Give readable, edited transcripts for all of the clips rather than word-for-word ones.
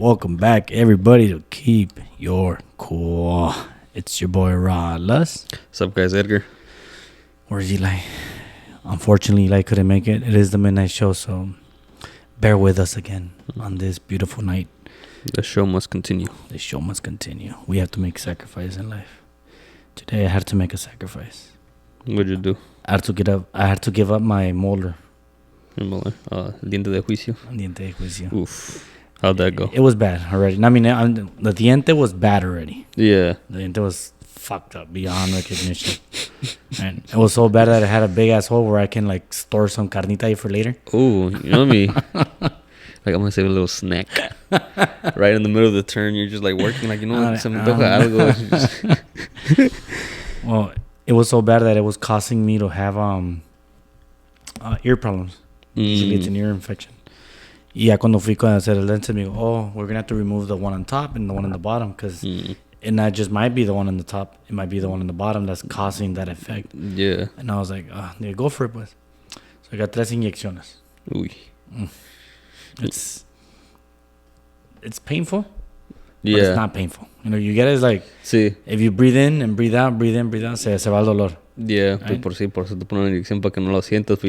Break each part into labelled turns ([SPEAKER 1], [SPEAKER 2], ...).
[SPEAKER 1] welcome back, everybody, to Keep Your Cool. It's your boy, Lus.
[SPEAKER 2] What's up, guys? Edgar.
[SPEAKER 1] Where's Eli? Unfortunately, Eli couldn't make it. It is the midnight show, so bear with us again on this beautiful night.
[SPEAKER 2] The show must continue.
[SPEAKER 1] The show must continue. We have to make sacrifice in life. Today, I had to make a sacrifice.
[SPEAKER 2] What'd you do?
[SPEAKER 1] I had to give up my molar.
[SPEAKER 2] Diente de juicio.
[SPEAKER 1] Diente de juicio.
[SPEAKER 2] Oof. How'd that go?
[SPEAKER 1] It was bad already. I mean, the diente was bad already.
[SPEAKER 2] Yeah.
[SPEAKER 1] The diente was fucked up beyond recognition. And it was so bad that it had a big ass hole where I can like store some carnita ahí for later.
[SPEAKER 2] Ooh, you know me. Like, I'm gonna save a little snack. Right in the middle of the turn, you're just like working, like, you know, se me antoja algo.
[SPEAKER 1] Well, it was so bad that it was causing me to have ear problems. Usually it's an ear infection. Y ya cuando fui a hacer el lente, me digo, we're gonna have to remove the one on top and the one on the bottom, because it not just might be the one on the top, it might be the one on the bottom that's causing that effect.
[SPEAKER 2] Yeah.
[SPEAKER 1] And I was like, go for it, pues. So I got 3 inyecciones.
[SPEAKER 2] Uy.
[SPEAKER 1] It's painful.
[SPEAKER 2] Yeah.
[SPEAKER 1] But it's not painful. You know, you get it, it's like,
[SPEAKER 2] sí.
[SPEAKER 1] If you breathe in and breathe out, se va el dolor.
[SPEAKER 2] Yeah,
[SPEAKER 1] right?
[SPEAKER 2] por eso te ponen una inyección para que no lo sientas.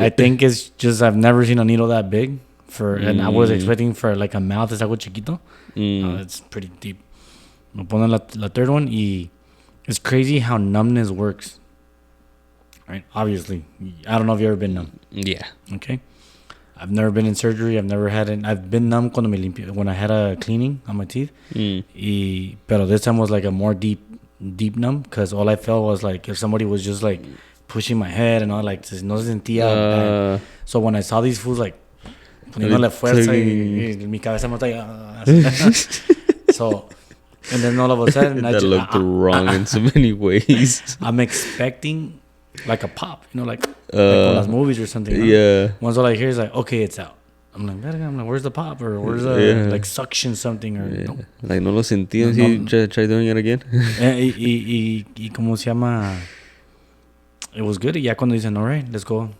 [SPEAKER 1] I think it's just, I've never seen a needle that big. And I was expecting for like a mouth, es algo chiquito. It's pretty deep. Me ponen la third one, y it's crazy how numbness works. Right? Obviously. I don't know if you've ever been numb.
[SPEAKER 2] Yeah.
[SPEAKER 1] Okay? I've never been in surgery. I've been numb when I had a cleaning on my teeth. Pero this time was like a more deep numb, because all I felt was like if somebody was just like pushing my head and all, like no se sentía. So when I saw these fools like poniéndole fuerza y mi cabeza me está so, and then all of a sudden
[SPEAKER 2] that looked wrong in so many ways.
[SPEAKER 1] I'm expecting like a pop, you know, like on those movies or something.
[SPEAKER 2] Yeah.
[SPEAKER 1] Once all I hear is like, okay, it's out. I'm like, where's the pop, or where's the like suction something, or no.
[SPEAKER 2] Like no lo sentí. Try doing it again.
[SPEAKER 1] y como se llama, it was good. Ya cuando dicen, all right, let's go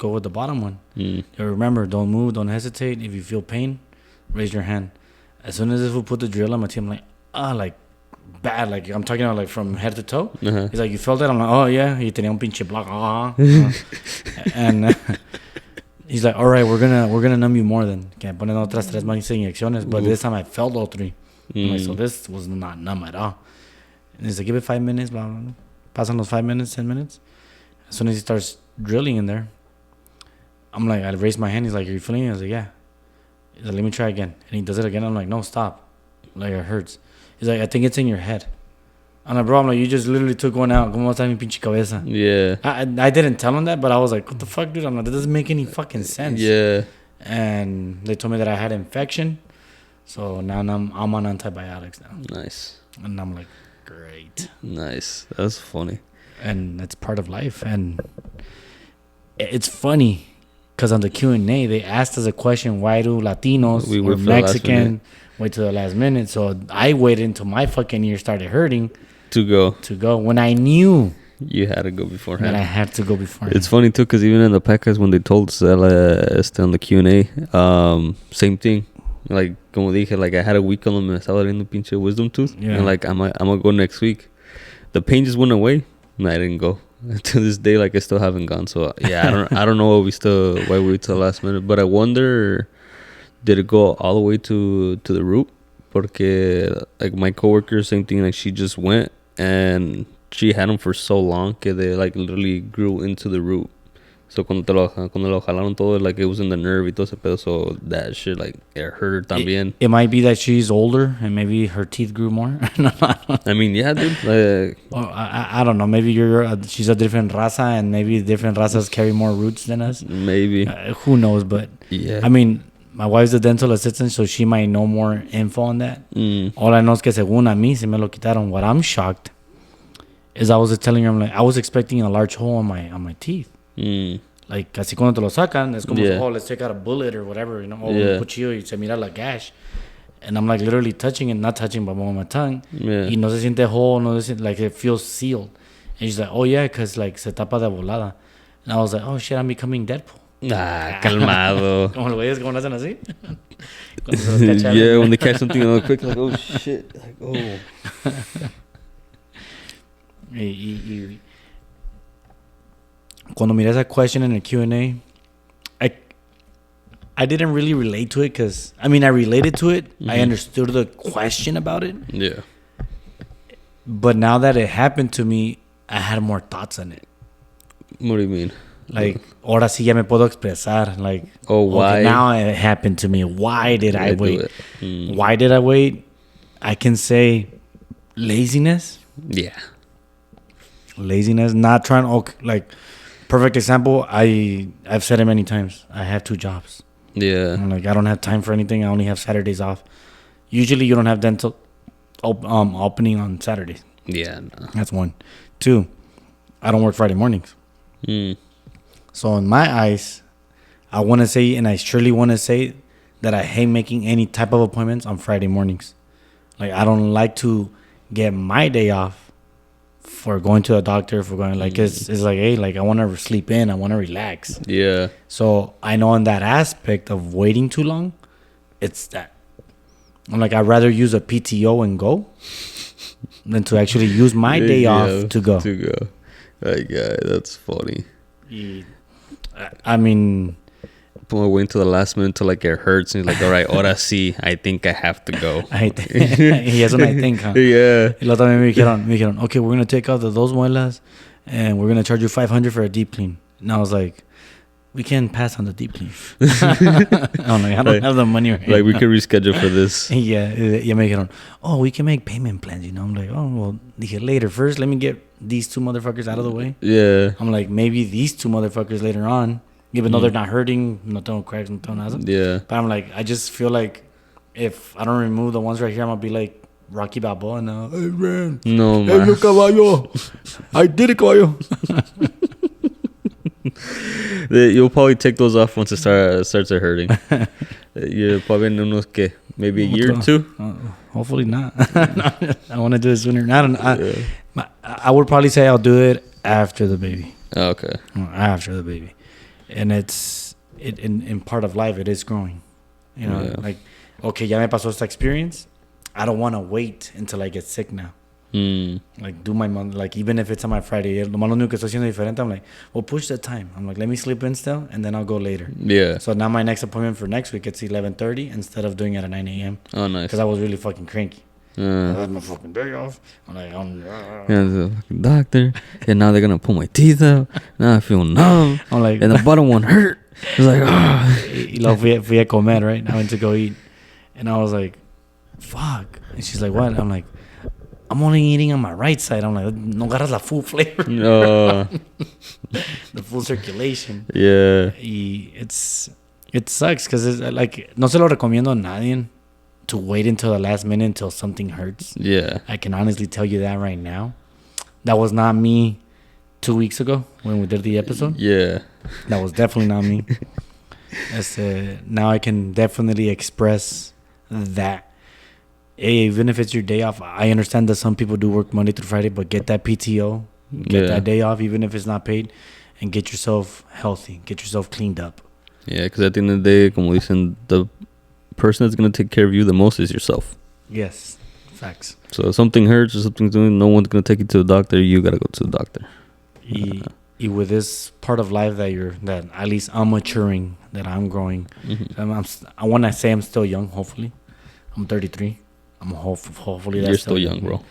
[SPEAKER 1] with the bottom one. Remember, don't move, don't hesitate. If you feel pain, raise your hand. As soon as this will put the drill on my teeth, I'm like, like bad. Like I'm talking about like from head to toe. He's like, you felt that? I'm like, oh yeah. Y tenía un pinche block. And he's like, all right, we're gonna numb you more then. Que me ponen otras 3 más inyecciones, but this time I felt all 3. I'm like, so this was not numb at all. And he's like, give it 5 minutes. Blah, blah, blah. Pasan los 5 minutes, 10 minutes. As soon as he starts drilling in there, I'm like, I raised my hand. He's like, are you feeling it? I was like, yeah. He's like, let me try again. And he does it again. I'm like, no, stop. Like, it hurts. He's like, I think it's in your head. I'm like, bro, you just literally took one out. Como está mi pinche cabeza? Yeah. I didn't tell him that, but I was like, what the fuck, dude? I'm like, that doesn't make any fucking sense.
[SPEAKER 2] Yeah.
[SPEAKER 1] And they told me that I had infection. So now I'm on antibiotics now.
[SPEAKER 2] Nice.
[SPEAKER 1] And I'm like, great.
[SPEAKER 2] Nice. That's funny.
[SPEAKER 1] And it's part of life. And it's funny because on the Q&A, they asked us a question, why do Latinos or Mexican wait till the last minute? So I waited until my fucking ear started hurting to go when I knew
[SPEAKER 2] you had to go beforehand.
[SPEAKER 1] That I had to go beforehand.
[SPEAKER 2] It's funny too, because even in the podcast when they told us on the Q&A, same thing. Like, como dije, like I had a week cuando me estaba doliendo pinche wisdom tooth. Yeah. And like I'm gonna go next week. The pain just went away. And I didn't go. To this day, like I still haven't gone. So yeah, I don't know why we wait till the last minute. But I wonder, did it go all the way to the root? Porque like my coworker, same thing. Like she just went and she had them for so long que they like literally grew into the root. So cuando lo jalaron todo, like it was in the nerve y todo ese pedo. So that shit, like it hurt también.
[SPEAKER 1] It might be that she's older and maybe her teeth grew more.
[SPEAKER 2] I mean, yeah, dude. Like,
[SPEAKER 1] well, I don't know. Maybe she's a different raza, and maybe different razas carry more roots than us.
[SPEAKER 2] Maybe.
[SPEAKER 1] Who knows? But
[SPEAKER 2] yeah.
[SPEAKER 1] I mean, my wife's a dental assistant, so she might know more info on that. All I know is que según a mí se me lo quitaron. What I'm shocked is I was telling her, I'm like, I was expecting a large hole on my teeth. Like, así cuando te lo sacan, es como, let's take out a bullet or whatever, you know, un cuchillo y se mira la gash. And I'm like literally touching it, not touching, but on my tongue. Yeah. Y no se siente hole, like it feels sealed. And she's like, oh yeah, because like se tapa de volada. And I was like, oh shit, I'm becoming Deadpool.
[SPEAKER 2] Ah, calmado.
[SPEAKER 1] Como los güeyes, como lo hacen así. Cuando se los cacha
[SPEAKER 2] Yeah,
[SPEAKER 1] alguien.
[SPEAKER 2] when they catch something real quick, like, oh shit. Like, oh.
[SPEAKER 1] Y cuando miré esa question in the Q&A, I didn't really relate to it because, I mean, I related to it. I understood the question about it.
[SPEAKER 2] Yeah.
[SPEAKER 1] But now that it happened to me, I had more thoughts on it.
[SPEAKER 2] What do you mean?
[SPEAKER 1] Like, ahora sí ya me puedo expresar. Like,
[SPEAKER 2] Oh, why?
[SPEAKER 1] okay, now it happened to me. Why did I
[SPEAKER 2] do
[SPEAKER 1] wait?
[SPEAKER 2] it? Mm.
[SPEAKER 1] Why did I wait? I can say laziness.
[SPEAKER 2] Yeah.
[SPEAKER 1] Laziness. Not trying. Okay, like, perfect example. I've said it many times. I have 2 jobs.
[SPEAKER 2] Yeah.
[SPEAKER 1] I'm like, I don't have time for anything. I only have Saturdays off. Usually, you don't have dental opening on Saturdays.
[SPEAKER 2] Yeah. No.
[SPEAKER 1] That's 1. 2, I don't work Friday mornings.
[SPEAKER 2] Mm.
[SPEAKER 1] So in my eyes, I want to say, and I surely want to say, that I hate making any type of appointments on Friday mornings. Like, I don't like to get my day off for going to the doctor, for going, like, it's like, hey, like, I want to sleep in. I want to relax.
[SPEAKER 2] Yeah.
[SPEAKER 1] So I know in that aspect of waiting too long, it's that. I'm like, I'd rather use a PTO and go than to actually use my day off to go.
[SPEAKER 2] To go. Like, yeah, that's funny.
[SPEAKER 1] I mean,
[SPEAKER 2] People wait until the last minute till like it hurts and you're like, all right, ahora sí, I think I have to go.
[SPEAKER 1] y eso no I think, huh?
[SPEAKER 2] Yeah.
[SPEAKER 1] Y luego también me dijeron, okay, we're going to take out the dos muelas and we're going to charge you $500 for a deep clean. And I was like, we can pass on the deep clean. I'm like, I don't have the money right
[SPEAKER 2] Like, we
[SPEAKER 1] now.
[SPEAKER 2] could reschedule for this.
[SPEAKER 1] Yeah, me dijeron, oh, we can make payment plans, you know. I'm like, oh, well, dije, later. First, let me get these 2 motherfuckers out of the way.
[SPEAKER 2] Yeah.
[SPEAKER 1] I'm like, maybe these 2 motherfuckers later on, even though they're not hurting, no tengo cracks, no tengo nada.
[SPEAKER 2] Yeah.
[SPEAKER 1] But I'm like, I just feel like if I don't remove the ones right here, I'm going to be like Rocky Balboa now. Hey, man.
[SPEAKER 2] No,
[SPEAKER 1] Hey,
[SPEAKER 2] man.
[SPEAKER 1] yo, caballo. I did it, caballo.
[SPEAKER 2] You'll probably take those off once it starts hurting. You're probably in unos, que maybe a year or 2.
[SPEAKER 1] Hopefully not. I want to do it sooner. I would probably say I'll do it after the baby.
[SPEAKER 2] Oh, okay.
[SPEAKER 1] After the baby. And in part of life, it is growing. You know,
[SPEAKER 2] Yeah.
[SPEAKER 1] like, okay, ya me pasó esta experience. I don't want to wait until I get sick now.
[SPEAKER 2] Mm.
[SPEAKER 1] Like, do my month, like, even if it's on my Friday. Lo malo único que estoy haciendo diferente, I'm like, well, push the time. I'm like, let me sleep in still, and then I'll go later.
[SPEAKER 2] Yeah.
[SPEAKER 1] So now my next appointment for next week, it's 11:30 instead of doing it at 9 a.m.
[SPEAKER 2] Oh, nice.
[SPEAKER 1] Because I was really fucking cranky. I
[SPEAKER 2] Yeah,
[SPEAKER 1] had my fucking day off. I'm like,
[SPEAKER 2] the fucking doctor. And now they're going to pull my teeth out. Now I feel numb.
[SPEAKER 1] I'm like,
[SPEAKER 2] And the bottom one hurt. It's like, oh.
[SPEAKER 1] y luego fui a comer, right? I went to go eat. And I was like, fuck. And she's like, what? I'm like, I'm only eating on my right side. I'm like, no agarras la full flavor.
[SPEAKER 2] No.
[SPEAKER 1] The full circulation.
[SPEAKER 2] Yeah.
[SPEAKER 1] Y it sucks because it's like, no se lo recomiendo a nadie to wait until the last minute until something hurts.
[SPEAKER 2] Yeah.
[SPEAKER 1] I can honestly tell you that right now. That was not me 2 weeks ago when we did the episode.
[SPEAKER 2] Yeah.
[SPEAKER 1] That was definitely not me. Now I can definitely express that. Hey, even if it's your day off, I understand that some people do work Monday through Friday, but get that PTO, get that day off, even if it's not paid, and get yourself healthy, get yourself cleaned up.
[SPEAKER 2] Yeah, because at the end of the day, como dicen, the person that's going to take care of you the most is yourself.
[SPEAKER 1] Yes, facts.
[SPEAKER 2] So if something hurts or something's doing, no one's going to take you to the doctor. You got to go to the doctor.
[SPEAKER 1] Y with this part of life that at least I'm maturing, that I'm growing.
[SPEAKER 2] Mm-hmm.
[SPEAKER 1] I want to say I'm still young, hopefully. I'm 33. I'm hopefully that's
[SPEAKER 2] You're still young, bro.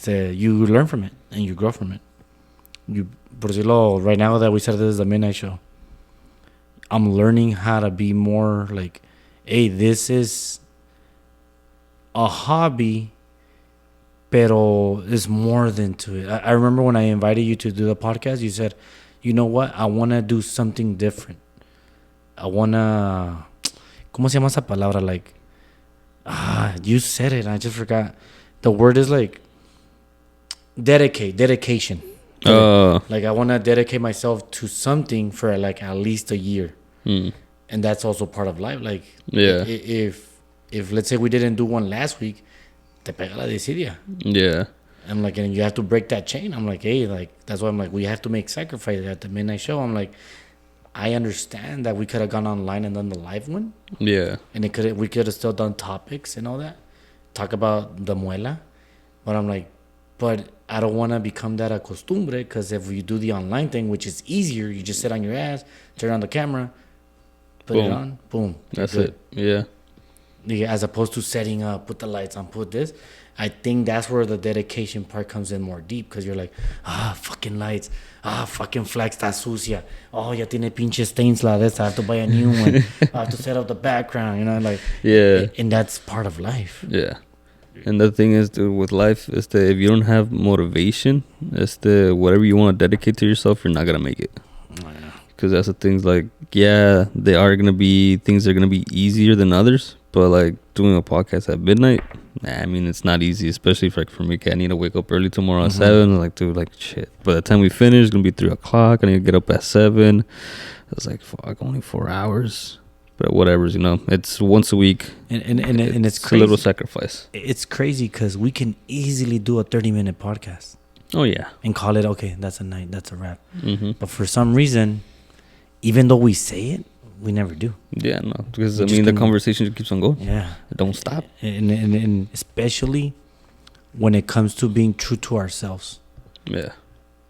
[SPEAKER 1] You learn from it and you grow from it. Por decirlo, right now that we said this is the midnight show, I'm learning how to be more like, hey, this is a hobby, pero there's more than to it. I remember when I invited you to do the podcast, you said, you know what? I want to do something different. I want to, ¿cómo se llama esa palabra? Like, you said it. I just forgot. The word is like dedication. Like I want to dedicate myself to something for like at least a year. And that's also part of life. Like,
[SPEAKER 2] yeah.
[SPEAKER 1] If let's say we didn't do one last week, te pega la desidia.
[SPEAKER 2] Yeah.
[SPEAKER 1] I'm like, and you have to break that chain. I'm like, hey, like, that's why I'm like, we have to make sacrifices at the midnight show. I'm like, I understand that we could have gone online and done the live one.
[SPEAKER 2] Yeah.
[SPEAKER 1] And we could have still done topics and all that. Talk about the muela. But I'm like, but I don't want to become that a costumbre, because if you do the online thing, which is easier, you just sit on your ass, turn on the camera, put it on, boom.
[SPEAKER 2] That's it. Yeah.
[SPEAKER 1] As opposed to setting up, put the lights on, put this. I think that's where the dedication part comes in more deep, because you're like, fucking lights, fucking flex, está sucia. Oh, ya tiene pinche stains la de esta. I have to buy a new one. I have to set up the background, you know, like.
[SPEAKER 2] Yeah.
[SPEAKER 1] And that's part of life.
[SPEAKER 2] Yeah. And the thing is, dude, with life, is that if you don't have motivation, whatever you want to dedicate to yourself, you're not going to make it. Because that's the things, like, yeah, they are going to be, things are going to be easier than others. But, like, doing a podcast at midnight, I mean, it's not easy, especially for me. I need to wake up early tomorrow at 7. Like, dude, like, shit. By the time we finish, it's going to be 3 o'clock. I need to get up at 7. It's like, fuck, only 4 hours. But whatever's, you know, it's once a week.
[SPEAKER 1] And it's crazy.
[SPEAKER 2] A little sacrifice.
[SPEAKER 1] It's crazy because we can easily do a 30-minute podcast.
[SPEAKER 2] Oh, yeah.
[SPEAKER 1] And call it, okay, that's a night, that's a wrap.
[SPEAKER 2] Mm-hmm.
[SPEAKER 1] But for some reason, even though we say it, we never do.
[SPEAKER 2] Yeah, no. Because, the conversation just keeps on going.
[SPEAKER 1] Yeah.
[SPEAKER 2] It don't stop.
[SPEAKER 1] And especially when it comes to being true to ourselves.
[SPEAKER 2] Yeah.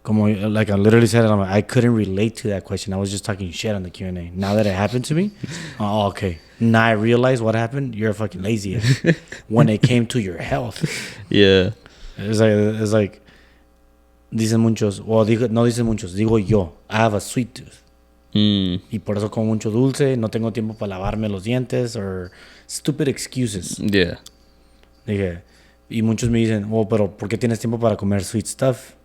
[SPEAKER 1] Como, like I literally said it, I couldn't relate to that question. I was just talking shit on the Q&A. Now that it happened to me, okay. Now I realize what happened. You're fucking lazy. When it came to your health.
[SPEAKER 2] Yeah.
[SPEAKER 1] It's like dicen muchos, no dicen muchos, digo yo, I have a sweet tooth. Y por eso como mucho dulce, no tengo tiempo para lavarme los dientes, or stupid excuses.
[SPEAKER 2] Yeah.
[SPEAKER 1] Dije, y muchos me dicen, pero ¿por qué tienes tiempo para comer sweet stuff?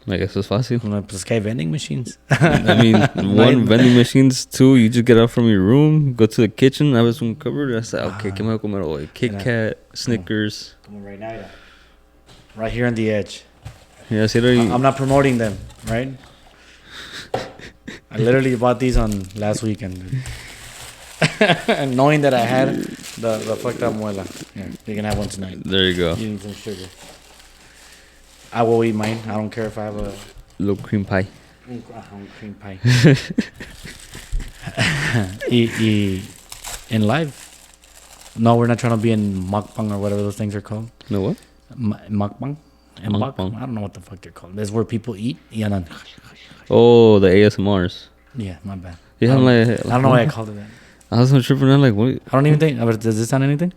[SPEAKER 2] I guess it's fácil.
[SPEAKER 1] Pues es que hay vending machines.
[SPEAKER 2] I mean, one, vending machines. 2, you just get out from your room, go to the kitchen, abres un cupboard, and say, okay, ¿qué me voy a comer hoy? Kit Kat, Snickers.
[SPEAKER 1] Como right now, yeah. Right here on the edge.
[SPEAKER 2] Yeah,
[SPEAKER 1] I'm not promoting them, right? I literally bought these on last weekend. And knowing that I had the fucked up muela. Here, you can have one tonight.
[SPEAKER 2] There you go.
[SPEAKER 1] You need some sugar. I will eat mine. I don't care if I have a
[SPEAKER 2] little cream pie.
[SPEAKER 1] Cream pie. In life, no, we're not trying to be in mukbang or whatever those things are called.
[SPEAKER 2] No what?
[SPEAKER 1] Mukbang. Mukbang. I don't know what the fuck they're called. That's where people eat.
[SPEAKER 2] Oh, the ASMRs.
[SPEAKER 1] Yeah, my bad.
[SPEAKER 2] Yeah,
[SPEAKER 1] I don't know why I called it that.
[SPEAKER 2] I was tripping out like, what?
[SPEAKER 1] I don't even think. Does this sound anything?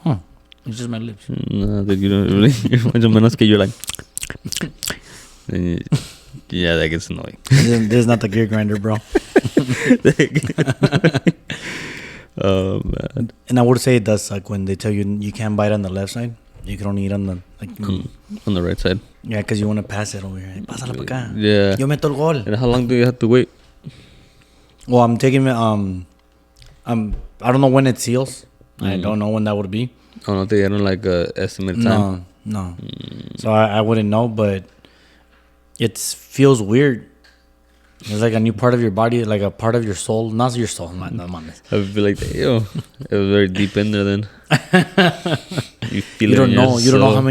[SPEAKER 1] Huh. It's just my lips.
[SPEAKER 2] No, dude, you don't really. You're like. Yeah, that gets annoying.
[SPEAKER 1] This is not the gear grinder, bro.
[SPEAKER 2] Oh, man.
[SPEAKER 1] And I would say it does suck when they tell you you can't bite on the left side. You can only eat on the
[SPEAKER 2] on the right side.
[SPEAKER 1] Yeah, because you want to pass it over here. Pásala pa acá.
[SPEAKER 2] Yeah.
[SPEAKER 1] Yo meto el gol.
[SPEAKER 2] And how long do you have to wait?
[SPEAKER 1] Well, I'm taking I don't know when it seals. I don't know when that would be.
[SPEAKER 2] Oh, no, they don't like estimate time.
[SPEAKER 1] No. So I wouldn't know, but it feels weird. It's like a new part of your body, like a part of your soul. Not your soul, no mames.
[SPEAKER 2] I feel like, yo, it was very deep in there then. You feel
[SPEAKER 1] you don't know. You don't know how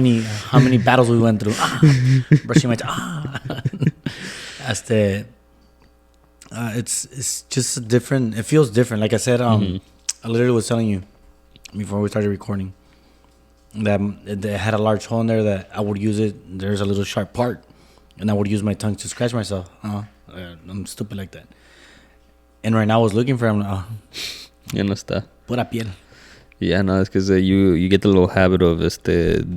[SPEAKER 1] many battles we went through. Brushing my it's just different. It feels different. Like I said, I literally was telling you before we started recording that it had a large hole in there that I would use it. There's a little sharp part, and I would use my tongue to scratch myself. I'm stupid like that. And right now I was looking for him.
[SPEAKER 2] Ya no está.
[SPEAKER 1] Pura piel.
[SPEAKER 2] Yeah, no, it's because you get the little habit of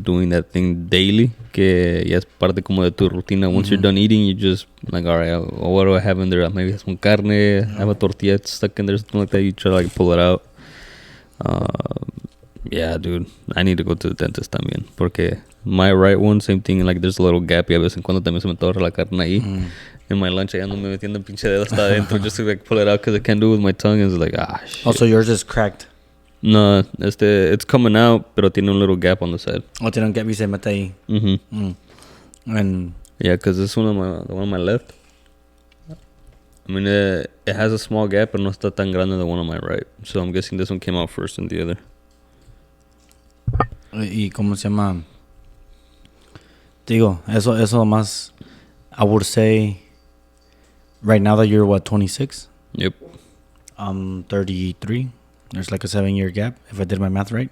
[SPEAKER 2] doing that thing daily, que ya es parte como de tu rutina. Once you're done eating, you just like, all right, what do I have in there? Maybe have some carne, have a tortilla stuck in there, something like that. You try to like pull it out. Yeah, dude, I need to go to the dentist también, porque my right one, same thing, like there's a little gap y a veces en cuando también se me torre la carne ahí. In my lunch, I ando me metiendo el pinche dedo hasta adentro just to like pull it out because I can't do it with my tongue. It's like, shit.
[SPEAKER 1] Also, yours is cracked.
[SPEAKER 2] No, it's coming out, pero tiene un little gap on the side.
[SPEAKER 1] Oh, tiene un gap y se mete ahí. And
[SPEAKER 2] yeah, because this one the one on my left. I mean, it has a small gap, but no está tan grande the one on my right. So I'm guessing this one came out first than the other.
[SPEAKER 1] ¿Y cómo se llama? Digo, eso más, I would say, right now that you're, what, 26?
[SPEAKER 2] Yep.
[SPEAKER 1] I'm 33. There's like a 7-year gap, if I did my math right.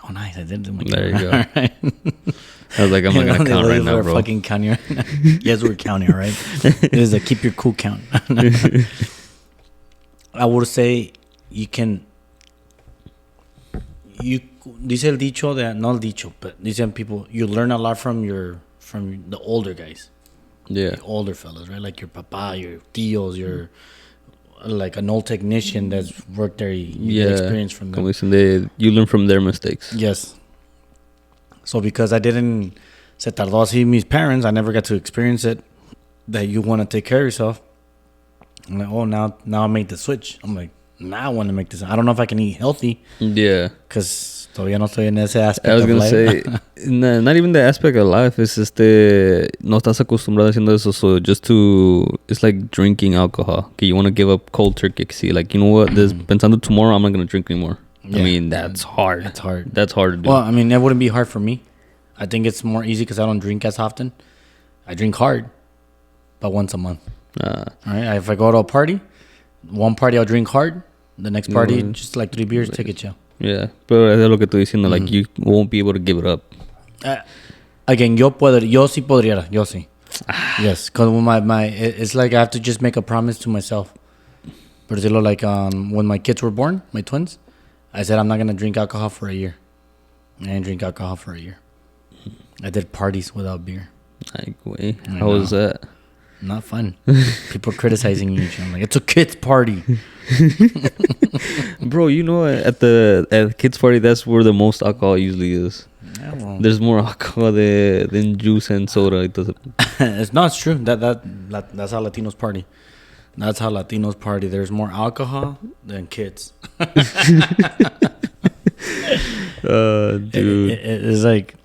[SPEAKER 1] Oh, nice. I did do my math.
[SPEAKER 2] There you go.
[SPEAKER 1] Right.
[SPEAKER 2] I was like, I'm not going to count right now, bro.
[SPEAKER 1] Fucking counting right now. Yes, we're counting, right? It is a keep your cool count. I would say you can... Dice el dicho, not el dicho, but dicen people, you learn a lot from the older guys.
[SPEAKER 2] Yeah.
[SPEAKER 1] The older fellas, right? Like your papa, your tios, your... Like an old technician that's worked there, you get experience from them.
[SPEAKER 2] Como dicen, you learn from their mistakes.
[SPEAKER 1] Yes. So because I didn't... Se tardó así mis parents, I never got to experience it. That you want to take care of yourself. I'm like, oh, now I made the switch. I'm like, now I want to make this. I don't know if I can eat healthy.
[SPEAKER 2] Yeah.
[SPEAKER 1] Because todavía no estoy en ese aspect
[SPEAKER 2] I was
[SPEAKER 1] of
[SPEAKER 2] going to
[SPEAKER 1] life.
[SPEAKER 2] say, not even the aspect of life. It's no estás acostumbrado haciendo eso. So it's like drinking alcohol. Okay, you want to give up cold turkey. See, like, you know what? Pensando tomorrow, I'm not going to drink anymore. Yeah. I mean, that's hard.
[SPEAKER 1] That's hard.
[SPEAKER 2] That's hard to do.
[SPEAKER 1] Well, I mean, that wouldn't be hard for me. I think it's more easy because I don't drink as often. I drink hard, but once a month. All right. If I go to a party, one party I'll drink hard. The next party, just like 3 beers, take a chill.
[SPEAKER 2] Yeah. Pero es lo que estoy diciendo. Like, you won't be able to give it up.
[SPEAKER 1] Again, yo sí podría. Yo sí. Yes. Because it's like I have to just make a promise to myself. Por decirlo, like when my kids were born, my twins, I said I'm not going to drink alcohol for a year. I didn't drink alcohol for a year. I did parties without beer.
[SPEAKER 2] Like, wait, how was that?
[SPEAKER 1] Not fun. People criticizing you. I'm like, it's a kids' party.
[SPEAKER 2] Bro, you know, at the kids' party, that's where the most alcohol usually is. Yeah, well, there's more alcohol than juice and soda.
[SPEAKER 1] It's true. That's how Latinos party. That's how Latinos party. There's more alcohol than kids.
[SPEAKER 2] Dude.
[SPEAKER 1] It's like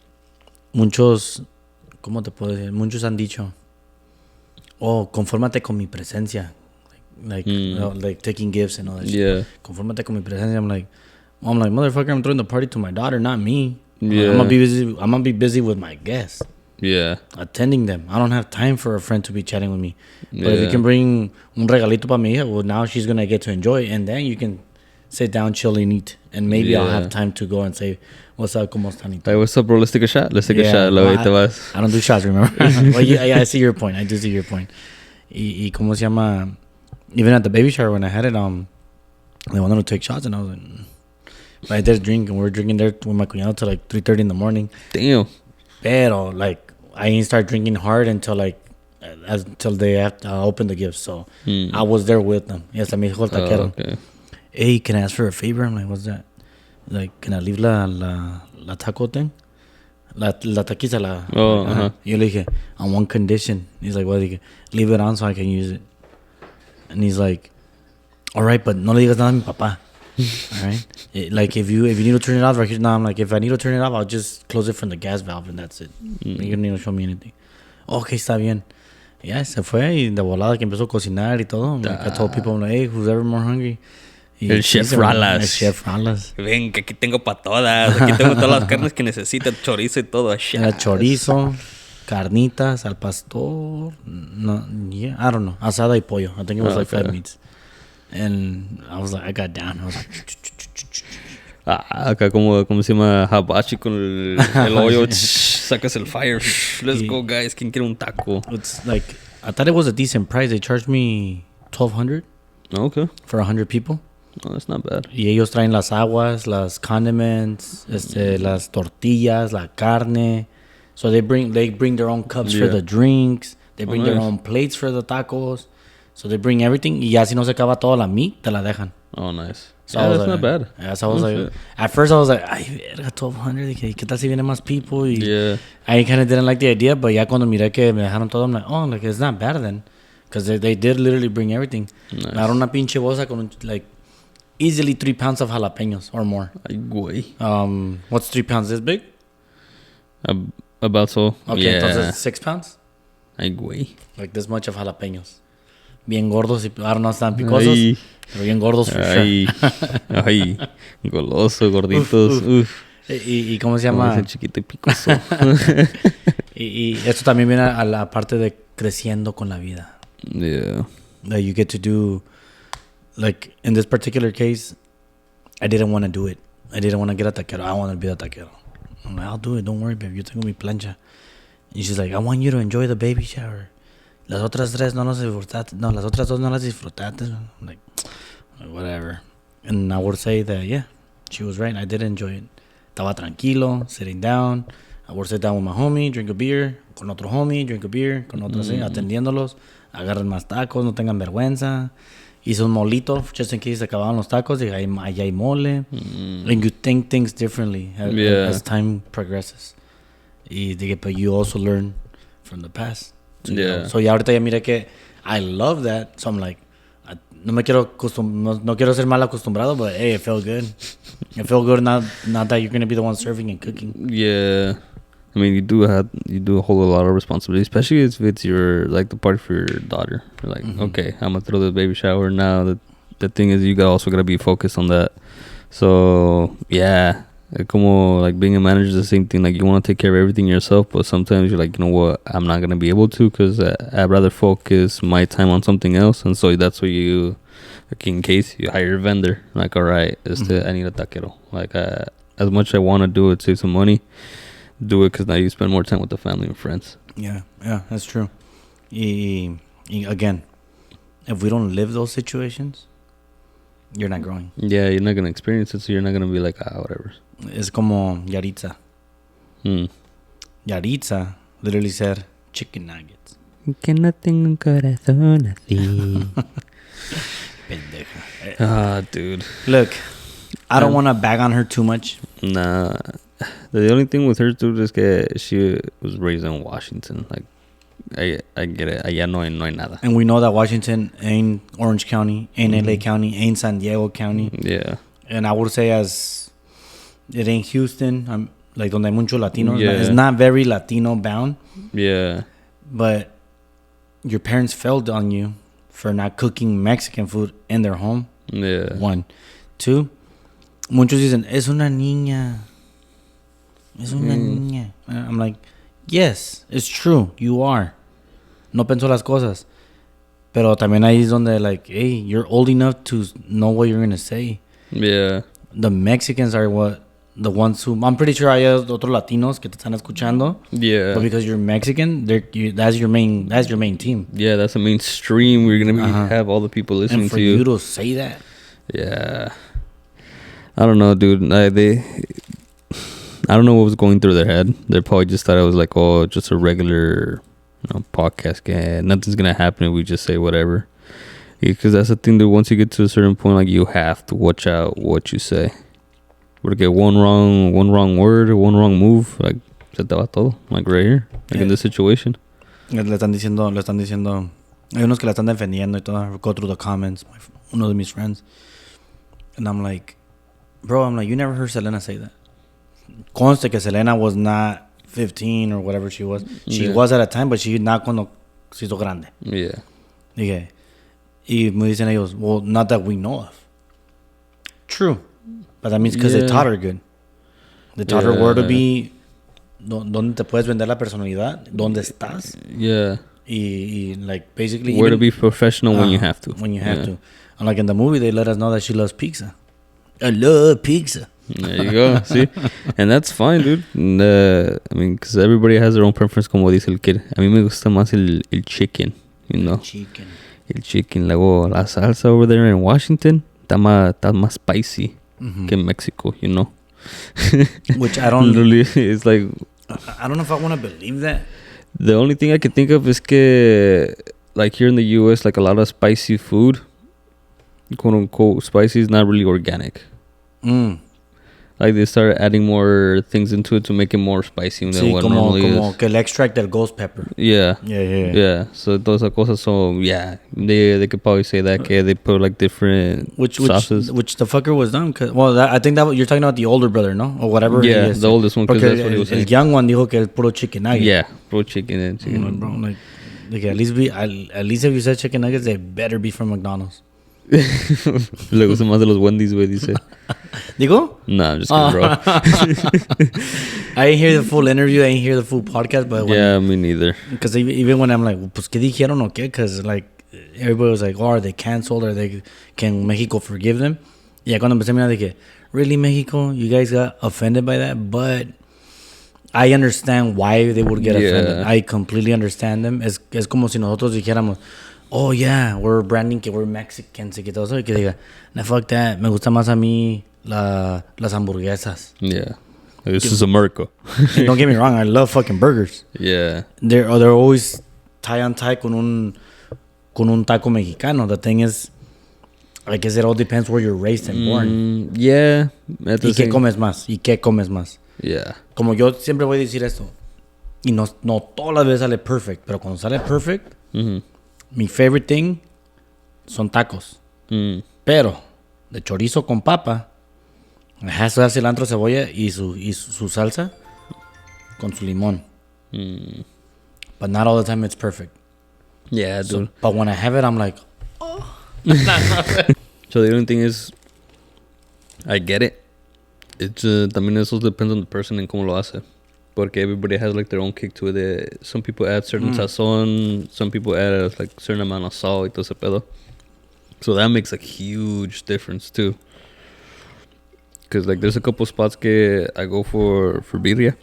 [SPEAKER 1] muchos, ¿cómo te puedo decir? Muchos han dicho, oh, confórmate con mi presencia. Like taking gifts and all that shit.
[SPEAKER 2] Yeah.
[SPEAKER 1] Confórmate con mi presencia. I'm like, motherfucker, I'm throwing the party to my daughter, not me.
[SPEAKER 2] Yeah.
[SPEAKER 1] I'm gonna be busy with my guests.
[SPEAKER 2] Yeah.
[SPEAKER 1] Attending them. I don't have time for a friend to be chatting with me. But if you can bring un regalito para mi hija, well, now she's gonna get to enjoy it, and then you can sit down, chill, and eat. And maybe I'll have time to go and say, what's up, ¿cómo están?
[SPEAKER 2] Hey, what's up, bro? Let's take a shot. Let's take a shot.
[SPEAKER 1] I don't do shots, remember? Well, yeah, I see your point. I do see your point. Y ¿cómo se llama? Even at the baby shower when I had it, they wanted to take shots, and I was like, but I did drink, and we were drinking there with my cuñado till like 3:30 in the morning.
[SPEAKER 2] Damn.
[SPEAKER 1] Pero, like, I didn't start drinking hard until they have to open the gifts. So I was there with them. Yes, me dijo el taquero. Okay. Hey, can I ask for a favor? I'm like, what's that? Like, can I leave la taco thing? La taquiza, Yo le dije, on one condition. He's like, what? Well, leave it on so I can use it. And he's like, all right, but no le digas nada a mi papá. All right? Like, if you need to turn it off, right here, no, I'm like, if I need to turn it off, I'll just close it from the gas valve and that's it. You don't need to show me anything. Okay, está bien. Yeah, se fue y de volada que empezó a cocinar y todo. Like, I told people, I'm like, hey, who's ever more hungry?
[SPEAKER 2] El Chef Ralas.
[SPEAKER 1] El Chef Ralas.
[SPEAKER 2] Ven, que aquí tengo para todas. Aquí tengo todas las carnes que necesita, chorizo y todo.
[SPEAKER 1] Chorizo, carnitas, al pastor. No, yeah, I don't know. Asada y pollo. I think it was like 5 meats. And I was like, I got down. I was like...
[SPEAKER 2] acá como se llama hibachi con el hoyo. Sacas el fire. Let's go, guys. ¿Quién quiere un taco?
[SPEAKER 1] It's like, I thought it was a decent price. They charged me $1,200.
[SPEAKER 2] Okay.
[SPEAKER 1] For 100 people.
[SPEAKER 2] Oh, that's not bad.
[SPEAKER 1] Y ellos traen las aguas, las condiments, las tortillas, la carne. So they bring their own cups for the drinks. They bring their own plates for the tacos. So they bring everything. Y ya si no se acaba toda la meat, te la dejan.
[SPEAKER 2] Oh, nice.
[SPEAKER 1] So
[SPEAKER 2] yeah, that's
[SPEAKER 1] like,
[SPEAKER 2] not bad.
[SPEAKER 1] Yeah, so I was like, at first I was like, ay, verga, 1,200. ¿Qué tal si vienen más people? Y
[SPEAKER 2] yeah.
[SPEAKER 1] I kind of didn't like the idea, but ya cuando miré que me dejaron todo, I'm like, oh, like, it's not bad then. Because they did literally bring everything.
[SPEAKER 2] Nice.
[SPEAKER 1] Me dieron una pinche bolsa con, like, easily 3 pounds of jalapenos or more.
[SPEAKER 2] Ay, güey.
[SPEAKER 1] What's 3 pounds? This big?
[SPEAKER 2] About so.
[SPEAKER 1] Okay,
[SPEAKER 2] yeah.
[SPEAKER 1] entonces 6 pounds?
[SPEAKER 2] Ay, güey.
[SPEAKER 1] Like this much of jalapenos. Bien gordos. I don't know, están picosos. Pero bien gordos for sure.
[SPEAKER 2] Ay, goloso, gorditos. Uf.
[SPEAKER 1] ¿Y cómo se llama?
[SPEAKER 2] Como chiquito y picoso.
[SPEAKER 1] y esto también viene a la parte de creciendo con la vida.
[SPEAKER 2] Yeah.
[SPEAKER 1] That you get to do, like, in this particular case, I didn't want to do it. I didn't want to get a taquero. I wanted to be a taquero. I'm like, I'll do it. Don't worry, babe. You're taking me plancha. And she's like, I want you to enjoy the baby shower. Las otras tres no las disfrutaste. No, las otras dos no las disfrutaste. I'm like, whatever. And I would say that, yeah, she was right. I did enjoy it. Estaba tranquilo, sitting down. I would sit down with my homie, drink a beer. Con otro homie, drink a beer. Con otro así, atendiéndolos. Agarren más tacos, no tengan vergüenza. Hice un molito, just in case se acababan los tacos. Y allá hay mole. And you think things differently as time progresses. But you also learn from the past. So, so ya ahorita ya mira que I love that. So I'm like, no quiero ser mal acostumbrado, but hey, it felt good. It felt good not that you're going to be the one serving and cooking.
[SPEAKER 2] Yeah. I mean, you do a whole lot of responsibility, especially if it's the party for your daughter. You're like, okay, I'm gonna throw the baby shower now. The thing is, you also gotta be focused on that. So yeah, como like being a manager is the same thing. Like you want to take care of everything yourself, but sometimes you're like, you know what, I'm not gonna be able to because I'd rather focus my time on something else. And so that's where you, like in case you hire a vendor, like all right, I need a taquero. Like as much as I want to do it, save some money. Do it because now you spend more time with the family and friends.
[SPEAKER 1] Yeah, that's true. Again, if we don't live those situations, you're not growing.
[SPEAKER 2] Yeah, you're not going to experience it, so you're not going to be like, whatever.
[SPEAKER 1] Es como Yaritza. Yaritza literally said chicken nuggets.
[SPEAKER 2] Que no tengo un corazón así.
[SPEAKER 1] Pendeja.
[SPEAKER 2] Dude.
[SPEAKER 1] Look, I don't want to bag on her too much.
[SPEAKER 2] Nah. The only thing with her, dude, is that she was raised in Washington. Like, I get it. Allá no hay nada.
[SPEAKER 1] And we know that Washington ain't Orange County, ain't LA County, ain't San Diego County.
[SPEAKER 2] Yeah.
[SPEAKER 1] And I would say as it ain't Houston, like donde hay mucho Latino.
[SPEAKER 2] Yeah.
[SPEAKER 1] It's not very Latino bound.
[SPEAKER 2] Yeah.
[SPEAKER 1] But your parents failed on you for not cooking Mexican food in their home.
[SPEAKER 2] Yeah.
[SPEAKER 1] 1. 2, muchos dicen, es una niña. Es una niña. I'm like, yes, it's true. You are. No pensó las cosas. Pero también ahí es donde, like, hey, you're old enough to know what you're going to say.
[SPEAKER 2] Yeah.
[SPEAKER 1] The Mexicans are the ones who... I'm pretty sure hay otros Latinos que te están escuchando.
[SPEAKER 2] Yeah.
[SPEAKER 1] But because you're Mexican, that's your main team.
[SPEAKER 2] Yeah, that's the mainstream. We're going to have all the people listening to you.
[SPEAKER 1] And for you to say that.
[SPEAKER 2] Yeah. I don't know, dude. I don't know what was going through their head. They probably just thought it was like, oh, just a regular, podcast. Nothing's gonna happen if we just say whatever. Because that's the thing that once you get to a certain point, like you have to watch out what you say. Would get one wrong word or one wrong move, like se te va todo, like right here, like in this situation.
[SPEAKER 1] Le están diciendo. Hay unos que la están defendiendo y todo. Go through the comments. One of mis friends, and I'm like, bro, you never heard Selena say that. Conste que Selena was not 15 or whatever she was. She was at a time, but she not cuando se hizo grande.
[SPEAKER 2] Yeah.
[SPEAKER 1] Dije, y me dicen ellos, well, not that we know of. True. But that means because they taught her good. They taught her where to be, donde te puedes vender la personalidad, donde estás.
[SPEAKER 2] Yeah.
[SPEAKER 1] Y like, basically...
[SPEAKER 2] Where to be professional when you have to.
[SPEAKER 1] When you have to. And like in the movie, they let us know that she loves pizza. I love pizza.
[SPEAKER 2] There you go. See? And that's fine, dude. And, I mean, because everybody has their own preference, como dice el kid. A mí me gusta más el chicken, you know? El chicken. Luego, la salsa over there in Washington está más spicy que en Mexico, you know?
[SPEAKER 1] Which I don't...
[SPEAKER 2] Literally, it's like...
[SPEAKER 1] I don't know if I want to believe that.
[SPEAKER 2] The only thing I can think of is que, like here in the U.S., like a lot of spicy food, quote-unquote spicy, is not really organic. Like they started adding more things into it to make it more spicy than what normally is.
[SPEAKER 1] Como que el extract del ghost pepper.
[SPEAKER 2] Yeah.
[SPEAKER 1] Yeah.
[SPEAKER 2] So those are cosas. So yeah, they could probably say that they put like different sauces.
[SPEAKER 1] Which the fucker was done. I think that you're talking about the older brother, no, or whatever.
[SPEAKER 2] Yeah, the oldest one. Because that's what he was saying.
[SPEAKER 1] El young one dijo que el puro chicken nugget.
[SPEAKER 2] Yeah, puro chicken and chicken.
[SPEAKER 1] Bro, like at least if you said chicken nuggets, they better be from McDonald's.
[SPEAKER 2] Le gusta más de los Wendy's, güey, dice.
[SPEAKER 1] ¿Digo?
[SPEAKER 2] Nah, I'm just kidding, bro.
[SPEAKER 1] I didn't hear the full interview. I didn't hear the full podcast. But
[SPEAKER 2] Yeah, me neither.
[SPEAKER 1] Because even when I'm like, pues, ¿qué dijeron o qué? Because, like, everybody was like, oh, are they canceled? Can Mexico forgive them? Y ya cuando empecé a mirar, dije, really, Mexico? You guys got offended by that? But I understand why they would get offended. I completely understand them. Es como si nosotros dijéramos, oh, yeah, we're branding que we're Mexicans y que todo eso. Y que diga, nah, fuck that. Me gusta más a mí las hamburguesas.
[SPEAKER 2] Yeah. This is America.
[SPEAKER 1] Don't get me wrong. I love fucking burgers.
[SPEAKER 2] Yeah.
[SPEAKER 1] They're always tie on tie con un taco mexicano. The thing is, I guess it all depends where you're raised and born.
[SPEAKER 2] Yeah.
[SPEAKER 1] ¿Y qué comes más? ¿Y qué comes más?
[SPEAKER 2] Yeah.
[SPEAKER 1] Como yo siempre voy a decir esto. Y no todas las veces sale perfect. Pero cuando sale perfect, mi favorite thing son tacos. Pero de chorizo con papa, has to have cilantro, cebolla y su salsa con su limón. But not all the time it's perfect.
[SPEAKER 2] Yeah, dude.
[SPEAKER 1] But when I have it, I'm like, oh.
[SPEAKER 2] So the only thing is, I get it. It's también eso depends on the person and cómo lo hace. Porque everybody has like their own kick to it. Some people add certain sazon. Some people add like certain amount of salt y todo ese pedo. So that makes a huge difference too. Because like there's a couple spots que I go for birria.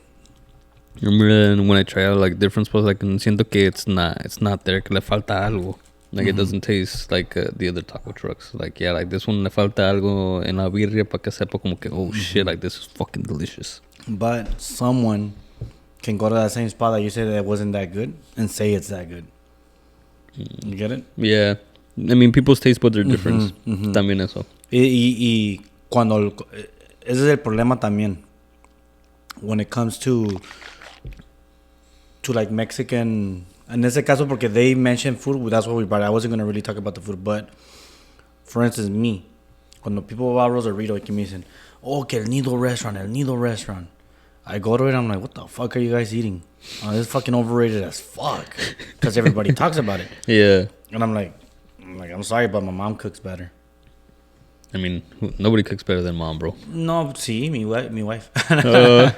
[SPEAKER 2] Remember when I try out like different spots, like siento que it's not there, que le falta algo. Like it doesn't taste like the other taco trucks. Like yeah, like this one le falta algo en la birria para que sepa como que oh shit, like this is fucking delicious. But
[SPEAKER 1] someone can go to that same spot that you said that wasn't that good and say it's that good. You get it?
[SPEAKER 2] Yeah. I mean, people's taste buds are different. También eso.
[SPEAKER 1] Y cuando ese es el problema también. When it comes to like Mexican, in ese caso porque they mentioned food, that's what we brought. I wasn't going to really talk about the food, but for instance, me, cuando people va a Rosarito y que me dicen, oh, que el Nido restaurant. I go to it, I'm like, what the fuck are you guys eating? Oh, this is fucking overrated as fuck. Because everybody talks about it.
[SPEAKER 2] Yeah.
[SPEAKER 1] And I'm like, I'm sorry, but my mom cooks better.
[SPEAKER 2] I mean, nobody cooks better than mom, bro.
[SPEAKER 1] No, sí, mi wife. No,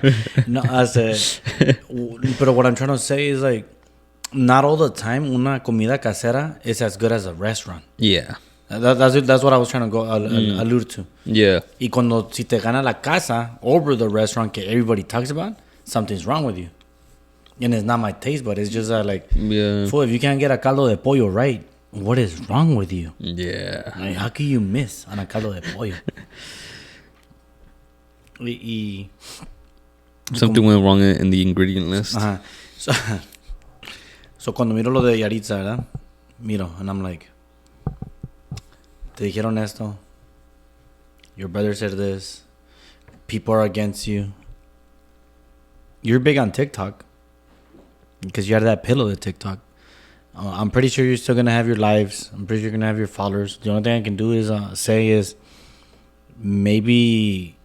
[SPEAKER 1] pero what I'm trying to say is like, not all the time una comida casera is as good as a restaurant.
[SPEAKER 2] Yeah.
[SPEAKER 1] That's what I was trying to go allude to.
[SPEAKER 2] Yeah.
[SPEAKER 1] Y cuando si te gana la casa over the restaurant que everybody talks about, something's wrong with you. And it's not my taste, but it's just like, fool, if you can't get a caldo de pollo right, what is wrong with you?
[SPEAKER 2] Yeah.
[SPEAKER 1] Like, how can you miss on a caldo de pollo?
[SPEAKER 2] Something went wrong in the ingredient list.
[SPEAKER 1] So cuando miro lo de Yaritza, ¿verdad? Miro, and I'm like, te dijeron esto. Your brother said this. People are against you. You're big on TikTok because you had that pillow to TikTok. I'm pretty sure you're still going to have your lives. I'm pretty sure you're going to have your followers. The only thing I can do is say is maybe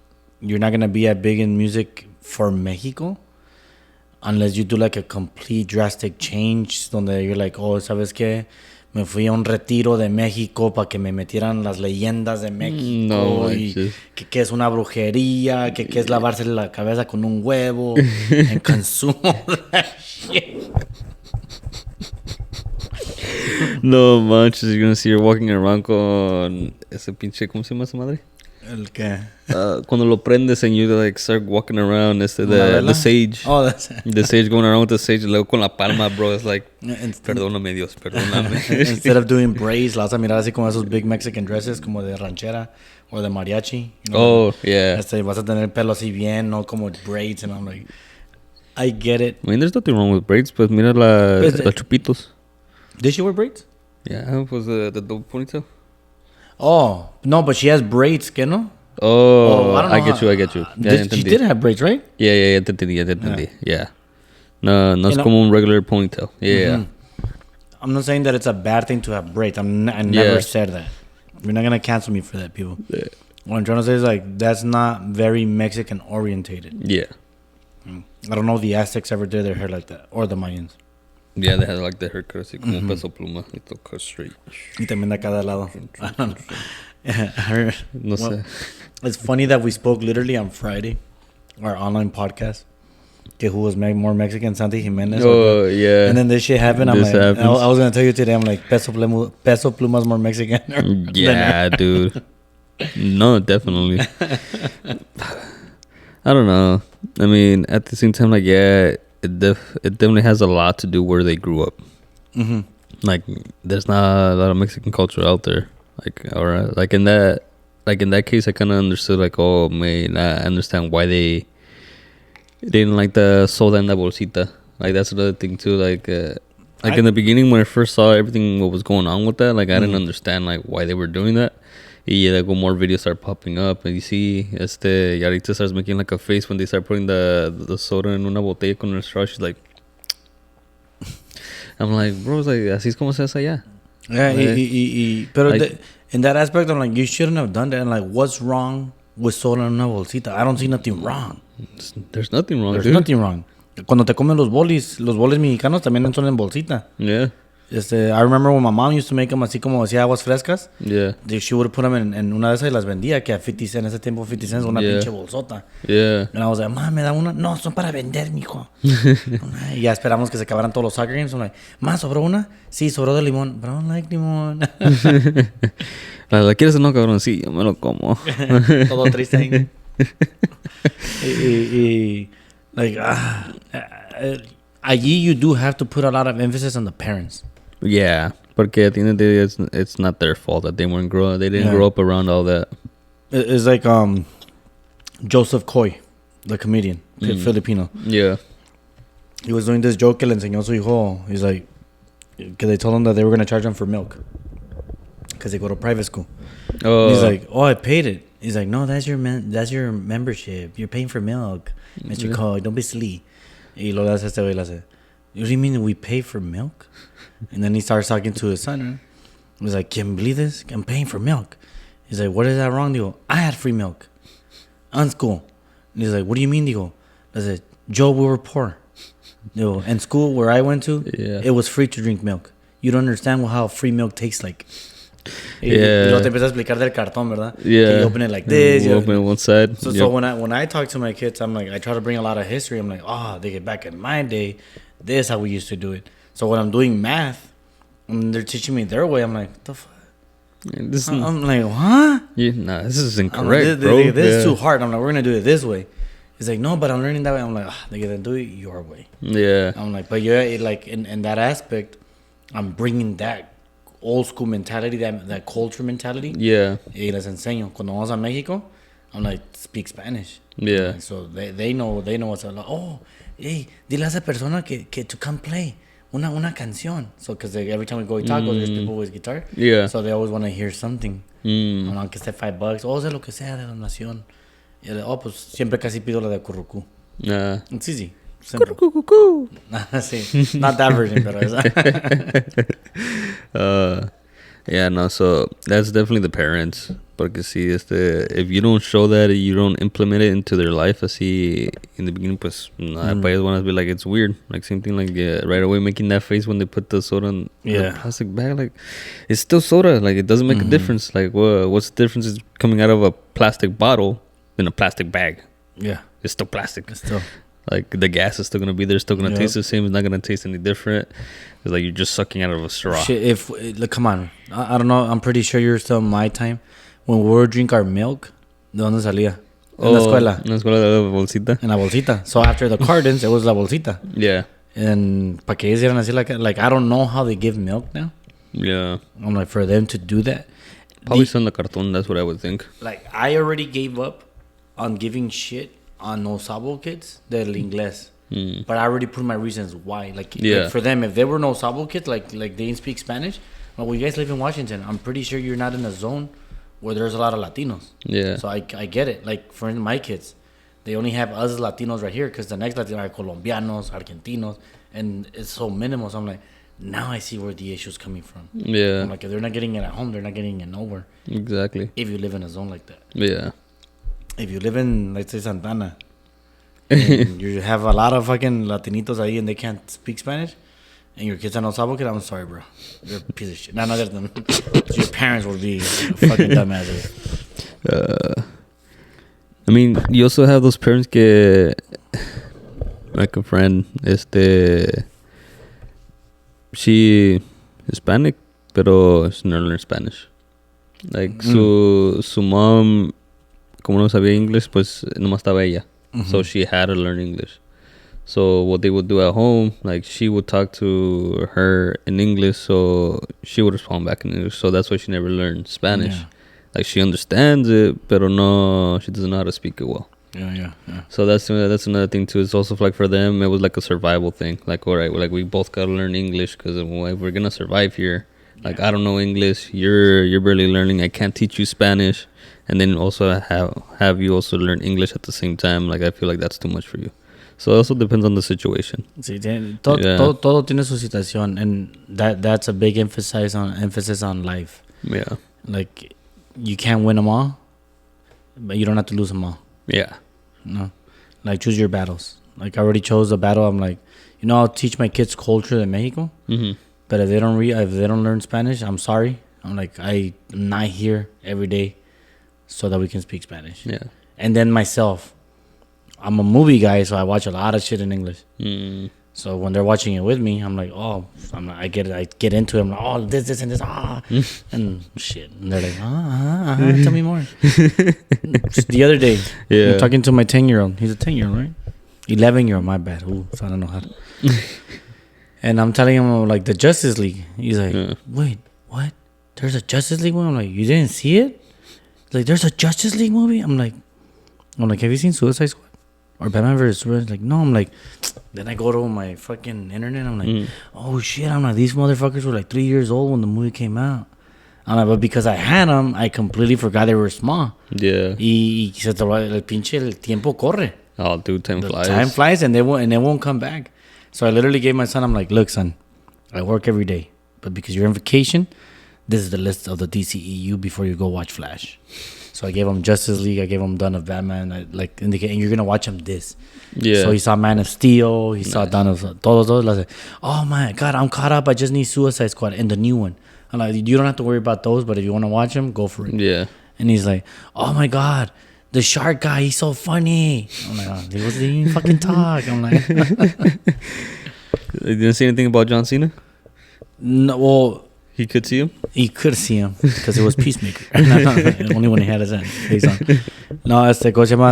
[SPEAKER 1] you're not going to be as big in music for Mexico unless you do like a complete drastic change donde you're like, oh, ¿sabes qué? Me fui a un retiro de México para que me metieran las leyendas de México.
[SPEAKER 2] No,
[SPEAKER 1] y que es una brujería, que es lavarse la cabeza con un huevo. And consumo that shit.
[SPEAKER 2] No manches, you're gonna see her walking around con ese pinche, ¿cómo se llama esa madre?
[SPEAKER 1] ¿El qué?
[SPEAKER 2] Cuando lo prendes and you like start walking around, the sage.
[SPEAKER 1] Oh, that's
[SPEAKER 2] the sage, going around with the sage, luego con la palma, bro. It's like, perdóname Dios, perdóname.
[SPEAKER 1] Instead of doing braids, la vas a mirar así como esos big Mexican dresses, como de ranchera o de mariachi. You know?
[SPEAKER 2] Oh, yeah.
[SPEAKER 1] Vas a tener el pelo así bien, no como braids. And I'm like, I get it.
[SPEAKER 2] I mean, there's nothing wrong with braids, pues mira la chupitos.
[SPEAKER 1] Did she wear braids?
[SPEAKER 2] Yeah, it was the double ponytail.
[SPEAKER 1] Oh, no, but she has braids, ¿qué no?
[SPEAKER 2] Oh, I get you. Yeah,
[SPEAKER 1] she did have braids, right?
[SPEAKER 2] Yeah, te entendí. Yeah. No es como un regular ponytail. Yeah.
[SPEAKER 1] Mm-hmm. I'm not saying that it's a bad thing to have braids. I never said that. You're not going to cancel me for that, people. Yeah. What I'm trying to say is, like, that's not very Mexican orientated.
[SPEAKER 2] Yeah.
[SPEAKER 1] I don't know if the Aztecs ever did their hair like that, or the Mayans.
[SPEAKER 2] Yeah, they had like the haircut así como Peso Pluma. Y todo cut straight.
[SPEAKER 1] Y también de cada lado. I don't know.
[SPEAKER 2] No sé.
[SPEAKER 1] It's funny that we spoke literally on Friday, our online podcast. Que who was more Mexican, Santi Jimenez?
[SPEAKER 2] Oh, yeah.
[SPEAKER 1] And then this shit happened. I'm
[SPEAKER 2] This
[SPEAKER 1] like,
[SPEAKER 2] happens.
[SPEAKER 1] I was going to tell you today, I'm like, Peso Pluma's more Mexican.
[SPEAKER 2] Yeah, dude. No, definitely. I don't know. I mean, at the same time, like, yeah, it definitely has a lot to do where they grew up.
[SPEAKER 1] Mm-hmm.
[SPEAKER 2] Like, there's not a lot of Mexican culture out there. Like, or like in that case, I kind of understood. Like, oh man, I understand why they didn't like the soda en la bolsita. Like, that's another thing too. Like in the beginning when I first saw everything, what was going on with that, like I didn't understand like why they were doing that. Y like more videos start popping up, and you see, Yaritza starts making like a face when they start putting the soda in una botella con el straw. She's like, I'm like, bro, it's like así es como se hace allá.
[SPEAKER 1] Yeah, pero like, in that aspect, I'm like, you shouldn't have done that. And like, what's wrong with soda en una bolsita? I don't see nothing wrong.
[SPEAKER 2] There's nothing wrong.
[SPEAKER 1] There's nothing wrong. Cuando te comen los bolis mexicanos también son en bolsita.
[SPEAKER 2] Yeah.
[SPEAKER 1] I remember when my mom used to make them así como decía aguas frescas.
[SPEAKER 2] Yeah.
[SPEAKER 1] She would put them en una de esas y las vendía que a 50 cents, ese tiempo 50 cents, una pinche bolsota.
[SPEAKER 2] Yeah.
[SPEAKER 1] And I was like, ma, me da una. No, son para vender, mijo. Y ya esperamos que se acabaran todos los soccer games. I'm like, ma, ¿sobró una? Sí, sobró de limón. But I don't like limón.
[SPEAKER 2] ¿La quieres o no, cabrón? Sí, yo me lo como.
[SPEAKER 1] Todo triste. Like, allí you do have to put a lot of emphasis on the parents.
[SPEAKER 2] Yeah, porque at the end of the day, it's not their fault that they didn't grow up around all that.
[SPEAKER 1] It's like Joseph Coy, the comedian, Filipino.
[SPEAKER 2] Yeah.
[SPEAKER 1] He was doing this joke que le enseñó a su hijo. He's like, because they told him that they were going to charge him for milk because they go to private school.
[SPEAKER 2] Oh.
[SPEAKER 1] He's like, oh, I paid it. He's like, no, that's your membership. You're paying for milk, Mr. Coy. Don't be silly. Y lo hace este güey, le hace, what do you mean we pay for milk? And then he starts talking to his son. Right? He's like, can you believe this? I'm paying for milk. He's like, what is that wrong? Digo, I had free milk on school. And he's like, what do you mean? Digo, I said, Joe, we were poor. Digo, in school where I went to, it was free to drink milk. You don't understand how free milk tastes like.
[SPEAKER 2] Yeah.
[SPEAKER 1] Y luego te empieza a explicar del cartón, ¿verdad?
[SPEAKER 2] Yeah.
[SPEAKER 1] You open it like this.
[SPEAKER 2] You open it one side.
[SPEAKER 1] So when I talk to my kids, I'm like, I try to bring a lot of history. I'm like, they get back in my day, this is how we used to do it. So when I'm doing math, and they're teaching me their way, I'm like, what the fuck? I'm like, what?
[SPEAKER 2] Yeah, nah, this is
[SPEAKER 1] Like,
[SPEAKER 2] incorrect, bro.
[SPEAKER 1] This is too hard. I'm like, we're going to do it this way. He's like, no, but I'm learning that way. I'm like, they gotta do it your way.
[SPEAKER 2] Yeah.
[SPEAKER 1] I'm like, but yeah, like in that aspect, I'm bringing that old school mentality, that culture mentality.
[SPEAKER 2] Yeah.
[SPEAKER 1] Y les enseño. Cuando vamos a Mexico, I'm like, speak Spanish.
[SPEAKER 2] Yeah.
[SPEAKER 1] Like, so they know what's up. Like, oh, hey, dile a esa persona que to come play una canción. So, because every time we go to tacos, there's people with guitar.
[SPEAKER 2] Yeah.
[SPEAKER 1] So they always want to hear something. Aunque esté $5. O sea, lo que sea de la nación. Y pues siempre casi pido la de Currucú. It's easy.
[SPEAKER 2] Currucú.
[SPEAKER 1] Sí. Not that version, pero esa.
[SPEAKER 2] Yeah, no, so that's definitely the parents. Porque sí, if you don't show that, you don't implement it into their life, así, in the beginning, pues, everybody wants to be like, it's weird. Like, same thing, like, right away making that face when they put the soda in the plastic bag. Like, it's still soda. Like, it doesn't make a difference. Like, what's the difference is coming out of a plastic bottle in a plastic bag.
[SPEAKER 1] Yeah.
[SPEAKER 2] It's still plastic.
[SPEAKER 1] It's still.
[SPEAKER 2] Like, the gas is still going to be there. It's still going to taste the same. It's not going to taste any different. It's like you're just sucking out of a straw.
[SPEAKER 1] Shit, like, come on. I don't know. I'm pretty sure you're still in my time. When we would drink our milk, ¿de dónde salía? En la escuela.
[SPEAKER 2] En la escuela de la bolsita.
[SPEAKER 1] En la bolsita. So after the cartons, it was la bolsita.
[SPEAKER 2] Yeah.
[SPEAKER 1] And para que hicieran así, like, I don't know how they give milk now.
[SPEAKER 2] Yeah.
[SPEAKER 1] I'm like, for them to do that.
[SPEAKER 2] Probably son de cartón, that's what I would think.
[SPEAKER 1] Like, I already gave up on giving shit on no sabo kids del inglés. But I already put my reasons why. Like for them, if there were no sabo kids, like they didn't speak Spanish, well, you guys live in Washington. I'm pretty sure you're not in a zone where there's a lot of Latinos.
[SPEAKER 2] Yeah.
[SPEAKER 1] So I get it. Like, for my kids, they only have us Latinos right here because the next Latinos are Colombianos, Argentinos, and it's so minimal. So I'm like, now I see where the issue's coming from.
[SPEAKER 2] Yeah.
[SPEAKER 1] I'm like, if they're not getting it at home, they're not getting it nowhere.
[SPEAKER 2] Exactly.
[SPEAKER 1] If you live in a zone like that.
[SPEAKER 2] Yeah.
[SPEAKER 1] If you live in, let's say, Santana, and you have a lot of fucking Latinitos ahí and they can't speak Spanish, and your kids are no sabo kid, I'm sorry, bro. You're a piece of shit. Not other than your parents will be fucking dumbasses.
[SPEAKER 2] I mean, you also have those parents que, like a friend, she Hispanic, pero she never learned Spanish. Like, su mom, como no sabía English, pues nomás estaba ella. So she had to learn English. So what they would do at home, like she would talk to her in English, so she would respond back in English. So that's why she never learned Spanish.
[SPEAKER 1] Yeah.
[SPEAKER 2] Like she understands it, but no, she doesn't know how to speak it well.
[SPEAKER 1] Yeah.
[SPEAKER 2] So that's another thing too. It's also like for them, it was like a survival thing. Like, all right, like we both gotta learn English because if we're gonna survive here. Like, I don't know English. You're barely learning. I can't teach you Spanish, and then also have you also learn English at the same time. Like, I feel like that's too much for you. So it also depends on the situation.
[SPEAKER 1] Sí, todo tiene su situación, and that's a big emphasis on life.
[SPEAKER 2] Yeah.
[SPEAKER 1] Like, you can't win them all, but you don't have to lose them all.
[SPEAKER 2] Yeah.
[SPEAKER 1] No, like choose your battles. Like I already chose a battle. I'm like, I'll teach my kids culture in Mexico. But if they don't learn Spanish, I'm sorry. I'm like, I'm not here every day so that we can speak Spanish.
[SPEAKER 2] Yeah.
[SPEAKER 1] And then myself, I'm a movie guy, so I watch a lot of shit in English. So when they're watching it with me, I'm like, I get into it. I'm like, oh, this, and this, and shit. And they're like, tell me more. The other day, I'm talking to my 10-year-old. He's a 10-year-old, right? 11-year-old, my bad. Ooh, so I don't know how to. And I'm telling him, like, the Justice League. He's like, wait, what? There's a Justice League movie? I'm like, you didn't see it? He's like, there's a Justice League movie? I'm like, have you seen Suicide Squad? Or Batman vs. Superman? Like, no. I'm like, then I go to my fucking internet. I'm like, oh, shit. I'm like, these motherfuckers were like 3 years old when the movie came out. I'm like, but because I had them, I completely forgot they were small.
[SPEAKER 2] Yeah.
[SPEAKER 1] Y se te va, el pinche el tiempo corre.
[SPEAKER 2] Oh, dude, time flies.
[SPEAKER 1] Time flies, and they won't come back. So I literally gave my son, I'm like, look, son, I work every day. But because you're on vacation, this is the list of the DCEU before you go watch Flash. So I gave him Justice League. I gave him Dawn of Batman. And you're going to watch him this. Yeah. So he saw Man of Steel. He saw Dawn of... Todos those. Like, oh, my God, I'm caught up. I just need Suicide Squad and the new one. I'm like, you don't have to worry about those, but if you want to watch them, go for it.
[SPEAKER 2] Yeah.
[SPEAKER 1] And he's like, oh, my God, the shark guy, he's so funny. I'm like, he wasn't even fucking talk. I'm like...
[SPEAKER 2] You didn't see anything about John Cena?
[SPEAKER 1] No, well...
[SPEAKER 2] He could see him?
[SPEAKER 1] He could see him because it was Peacemaker. Only when he had his face on. No,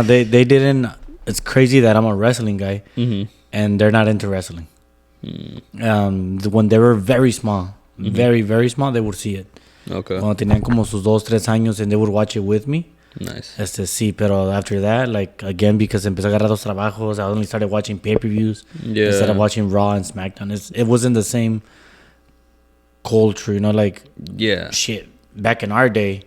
[SPEAKER 1] they didn't... It's crazy that I'm a wrestling guy and they're not into wrestling. When they were very small, very, very small, they would see it.
[SPEAKER 2] Okay.
[SPEAKER 1] Cuando tenían como sus 2-3 años and they would watch it with me.
[SPEAKER 2] Nice.
[SPEAKER 1] Sí, pero after that, like, again, because empecé a agarrar los trabajos, I only started watching pay-per-views instead of watching Raw and SmackDown. It wasn't the same culture, like, shit. Back in our day,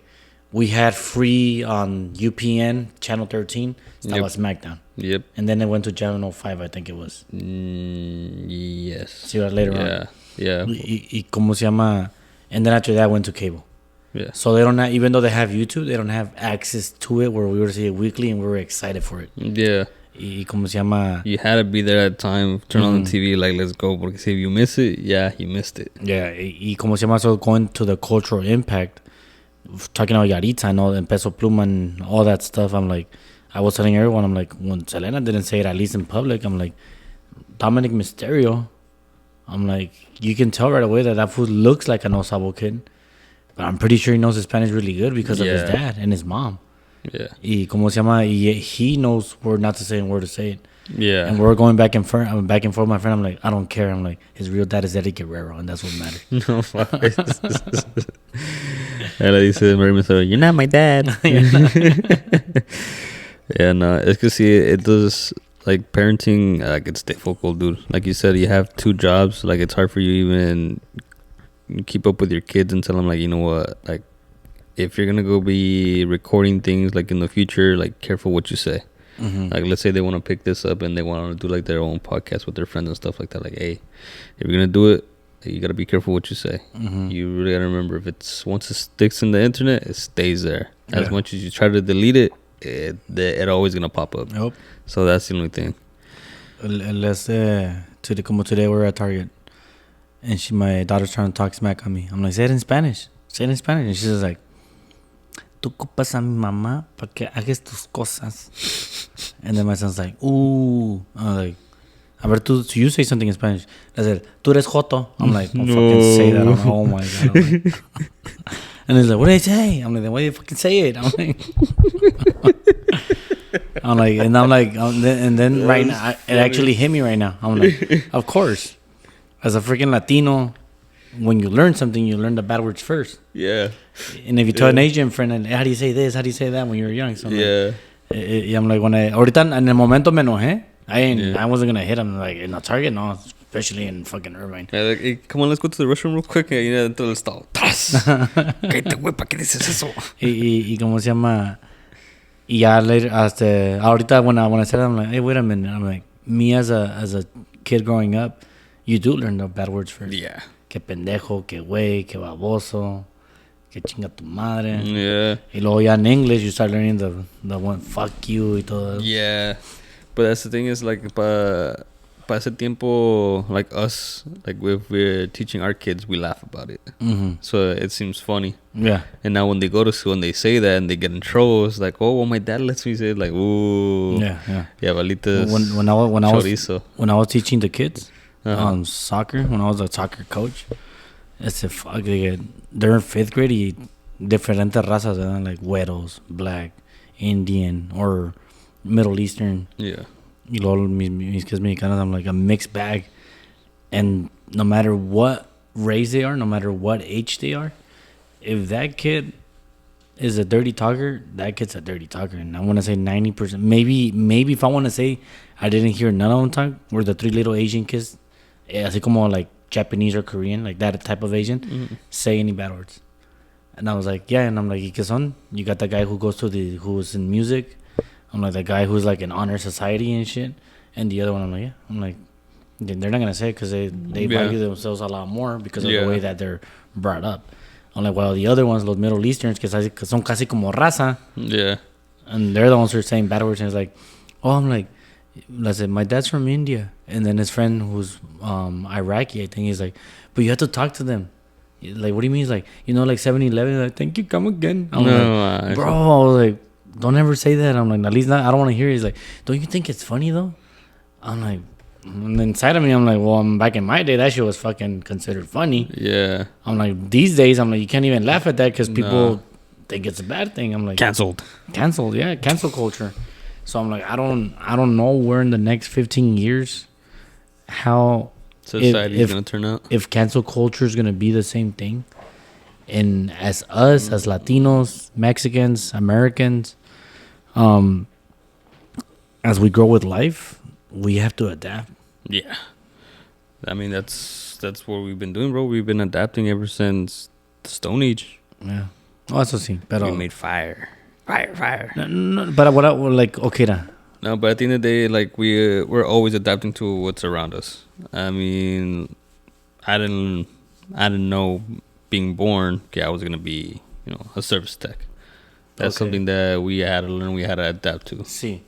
[SPEAKER 1] we had free on UPN, Channel 13, that was SmackDown.
[SPEAKER 2] Yep.
[SPEAKER 1] And then it went to Channel 5, I think it was.
[SPEAKER 2] Yes.
[SPEAKER 1] See what later on.
[SPEAKER 2] Yeah.
[SPEAKER 1] Y ¿cómo se llama? And then after that, went to cable.
[SPEAKER 2] Yeah.
[SPEAKER 1] So they don't have, even though they have YouTube, they don't have access to it where we were see it weekly and we were excited for it.
[SPEAKER 2] Yeah.
[SPEAKER 1] Y ¿cómo se llama?
[SPEAKER 2] You had to be there at time, turn on the TV, like, let's go. Because if you miss it, you missed it.
[SPEAKER 1] Yeah. Y ¿cómo se llama? So going to the cultural impact, talking about Yaritza and all, and Peso Pluma and all that stuff, I'm like, I was telling everyone, I'm like, when Selena didn't say it, at least in public, I'm like, Dominic Mysterio, I'm like, you can tell right away that fool looks like an Osabo kid. But I'm pretty sure he knows his Spanish really good because of his dad and his mom.
[SPEAKER 2] Yeah.
[SPEAKER 1] Y ¿cómo se llama? He knows word not to say and where to say it.
[SPEAKER 2] Yeah.
[SPEAKER 1] And we're going back and forth with my friend. I'm like, I don't care. I'm like, his real dad is Eddie Guerrero, and that's what matters.
[SPEAKER 2] No, Ella dice, Mary Mysterio, you're not my dad. Yeah, no, it's because, see, it does, like, parenting, like, it's difficult, dude. Like you said, you have 2 jobs. Like, it's hard for you even keep up with your kids and tell them, like, you know what, like, if you're gonna go be recording things, like, in the future, like, careful what you say. Like, let's say they want to pick this up and they want to do, like, their own podcast with their friends and stuff like that. Like, hey, if you're gonna do it, you gotta be careful what you say. You really gotta remember, if it's once it sticks in the internet, it stays there. As much as you try to delete it, it always gonna pop up.
[SPEAKER 1] Yep.
[SPEAKER 2] So that's the only thing.
[SPEAKER 1] Let's como today we're at Target. And my daughter's trying to talk smack on me. I'm like, say it in Spanish. Say it in Spanish. And she's just like, tú ocupas a mi mamá para que hagas tus cosas. And then my son's like, ooh. I'm like, a ver, so you say something in Spanish. I said, tú eres joto. I'm like, don't fucking say that. I'm like, oh my God. Like, and he's like, what did I say? I'm like, then why do you fucking say it? I'm like, and then right now, it actually hit me right now. I'm like, of course. As a freaking Latino, when you learn something, you learn the bad words first.
[SPEAKER 2] Yeah.
[SPEAKER 1] And if you tell an Asian friend, how do you say this? How do you say that when you're young? So I'm like, ahorita en el momento me enojé. I wasn't gonna hit him like in a Target, no, especially in fucking Irvine.
[SPEAKER 2] Yeah, like, hey, come on, let's go to the restroom real quick. You know, dentro del estado. Cállate, güey, ¿para qué dices eso?
[SPEAKER 1] y cómo se llama. Y ya later, ahorita when I said it, I'm like, hey, wait a minute. I'm like, me as a kid growing up, you do learn the bad words first.
[SPEAKER 2] Yeah.
[SPEAKER 1] Que pendejo, que güey, que baboso, que chinga tu madre.
[SPEAKER 2] Yeah.
[SPEAKER 1] Y luego ya in English, you start learning the one, fuck you y todo.
[SPEAKER 2] Yeah. But that's the thing is, like, para ese tiempo, like us, like if we're teaching our kids, we laugh about it.
[SPEAKER 1] Mm-hmm.
[SPEAKER 2] So it seems funny.
[SPEAKER 1] Yeah.
[SPEAKER 2] And now when they go to school and they say that and they get in trouble, it's like, oh, well, my dad lets me say it. Like, ooh.
[SPEAKER 1] Yeah.
[SPEAKER 2] Yeah, balitas.
[SPEAKER 1] When I was teaching the kids soccer, when I was a soccer coach, I said, fuck, they're in 5th grade y diferentes razas, like güeros, black, Indian, or Middle Eastern.
[SPEAKER 2] Yeah.
[SPEAKER 1] Y luego mis kids mexicanos, I'm like a mixed bag. And no matter what race they are, no matter what age they are, if that kid is a dirty talker, that kid's a dirty talker. And I want to say 90%. Maybe if I want to say I didn't hear none of them talk, were the 3 little Asian kids, así como like Japanese or Korean, like that type of Asian, say any bad words. And I was like, yeah. And I'm like, ¿y qué son? You got the guy who's in music. I'm like, the guy who's like in honor society and shit. And the other one, I'm like, yeah. I'm like, they're not going to say it because they value themselves a lot more because of the way that they're brought up. I'm like, well, the other ones, los Middle Easterns, que son casi como raza.
[SPEAKER 2] Yeah.
[SPEAKER 1] And they're the ones who are saying bad words. And it's like, oh, I'm like, I said, my dad's from India. And then his friend who's Iraqi, I think, he's like, but you have to talk to them. Like, what do you mean? He's like, like 7-Eleven, like, thank you, come again. I'm like, bro, I was like, don't ever say that. I'm like, at least not, I don't want to hear it. He's like, don't you think it's funny, though? I'm like, and inside of me, I'm like, well, back in my day, that shit was fucking considered funny.
[SPEAKER 2] Yeah.
[SPEAKER 1] I'm like, these days, I'm like, you can't even laugh at that because people think it's a bad thing. I'm like,
[SPEAKER 2] Canceled,
[SPEAKER 1] yeah, cancel culture. So I'm like, I don't know where in the next 15 years how
[SPEAKER 2] society's gonna turn out. If
[SPEAKER 1] cancel culture is gonna be the same thing, and as us, as Latinos, Mexicans, Americans, as we grow with life, we have to adapt.
[SPEAKER 2] Yeah, I mean that's what we've been doing, bro. We've been adapting ever since the Stone Age.
[SPEAKER 1] Yeah. Oh, eso sí.
[SPEAKER 2] We made fire.
[SPEAKER 1] No, but what like okay da.
[SPEAKER 2] No, but at the end of the day, like we're always adapting to what's around us. I mean, I didn't know being born, okay, I was gonna be, a service tech. That's something that we had to learn, we had to adapt to.
[SPEAKER 1] Sí.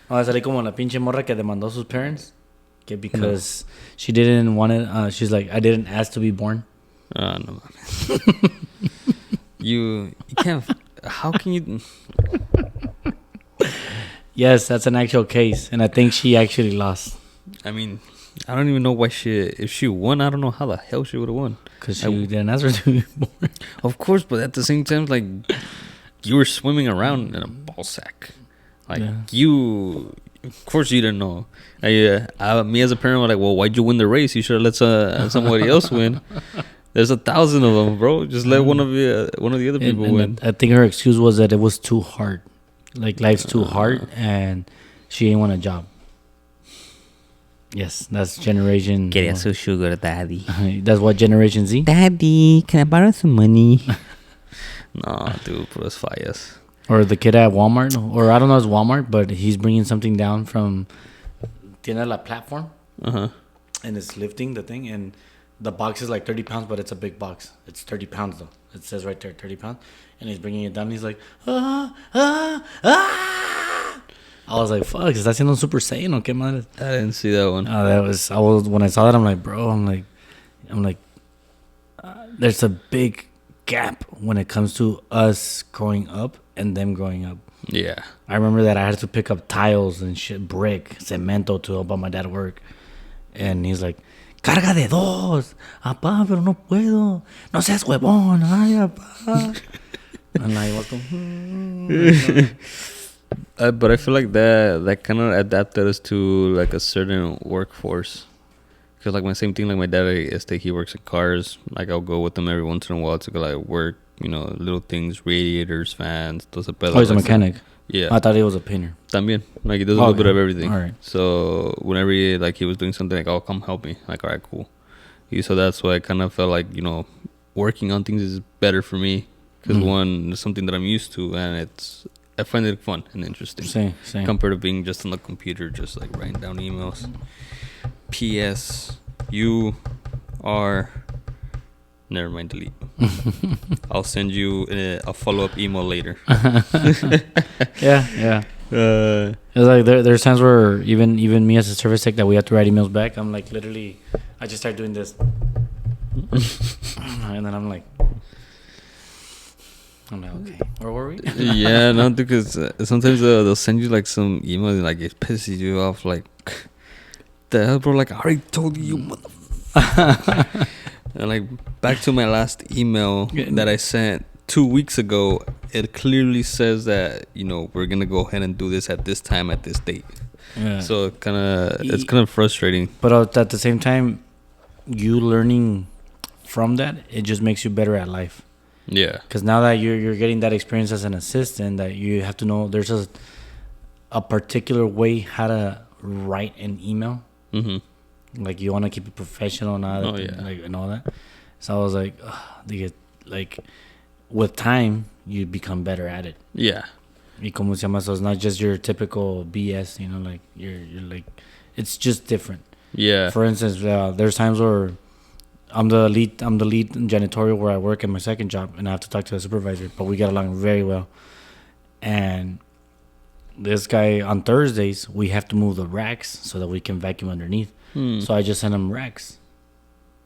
[SPEAKER 1] Vamos a salir como la pinche morra que demandó a sus parents, que because she didn't want it. She's like, I didn't ask to be born.
[SPEAKER 2] No. You can't. How can you?
[SPEAKER 1] Yes, that's an actual case, and I think she actually lost.
[SPEAKER 2] I mean, I don't even know why if she won, I don't know how the hell she would have won.
[SPEAKER 1] Because she didn't ask her to be born.
[SPEAKER 2] Of course, but at the same time, like, you were swimming around in a ball sack. Like, of course you didn't know. Me as a parent was like, well, why'd you win the race? You should have let somebody else win. There's 1,000 of them, bro. Just let one of the other people win.
[SPEAKER 1] I think her excuse was that it was too hard. Like, life's too hard, and she didn't want a job. Yes, that's generation.
[SPEAKER 2] Quería su sugar daddy.
[SPEAKER 1] That's what Generation Z.
[SPEAKER 2] Daddy, can I borrow some money? No, dude, puras fallas.
[SPEAKER 1] Or the kid at Walmart, or I don't know, it's Walmart, but he's bringing something down from Tiene la platform. And it's lifting the thing, and the box is like 30 pounds, but it's a big box. It's 30 pounds though. It says right there, 30 pounds. And he's bringing it down. And he's like, I was like, fuck, ¿está haciendo un Super Saiyan o qué madre?
[SPEAKER 2] I didn't see that one.
[SPEAKER 1] When I saw that, I'm like, bro, I'm like, there's a big gap when it comes to us growing up and them growing up.
[SPEAKER 2] Yeah.
[SPEAKER 1] I remember that I had to pick up tiles and shit, brick, cemento to help out my dad work. And he's like, carga de dos. Apá, pero no puedo. No seas huevón. Ay, apá. And I was going,
[SPEAKER 2] But I feel like that kind of adapted us to like a certain workforce. Because like my same thing, like my dad, he works in cars. Like I'll go with him every once in a while to go like work, you know, little things, radiators, fans, those are
[SPEAKER 1] oh, he's a mechanic.
[SPEAKER 2] Yeah.
[SPEAKER 1] I thought he was a painter.
[SPEAKER 2] También. Like he does a little bit of everything.
[SPEAKER 1] All right.
[SPEAKER 2] So whenever he was doing something, like, oh, come help me. Like, all right, cool. So that's why I kind of felt like, you know, working on things is better for me. Because one, it's something that I'm used to, and I find it fun and interesting.
[SPEAKER 1] Same.
[SPEAKER 2] Compared to being just on the computer, just like writing down emails. P.S. You are... Never mind, delete. I'll send you a follow-up email later.
[SPEAKER 1] Yeah. It's like there's times where even me as a service tech that we have to write emails back. I'm like literally, I just start doing this, and then I'm like, okay, where were we?
[SPEAKER 2] Yeah, no, because sometimes they'll send you like some email and like it pisses you off. Like, the hell, bro? Like I already told you, motherfucker. And like back to my last email that I sent 2 weeks ago, it clearly says that, you know, we're gonna go ahead and do this at this time at this date.
[SPEAKER 1] Yeah.
[SPEAKER 2] So it's kind of frustrating.
[SPEAKER 1] But at the same time, you learning from that, it just makes you better at life.
[SPEAKER 2] Yeah.
[SPEAKER 1] Because now that you're getting that experience as an assistant, that you have to know there's a particular way how to write an email.
[SPEAKER 2] Mm-hmm.
[SPEAKER 1] Like you want to keep it professional and all that, like, and all that. So I was like, like with time you become better at it.
[SPEAKER 2] Yeah.
[SPEAKER 1] Y como se llama, so it's not just your typical BS, you know, like you're like, it's just different.
[SPEAKER 2] Yeah.
[SPEAKER 1] For instance, there's times where I'm the lead janitorial where I work at my second job, and I have to talk to the supervisor, but we get along very well. And this guy on Thursdays, we have to move the racks so that we can vacuum underneath. So I just sent him racks,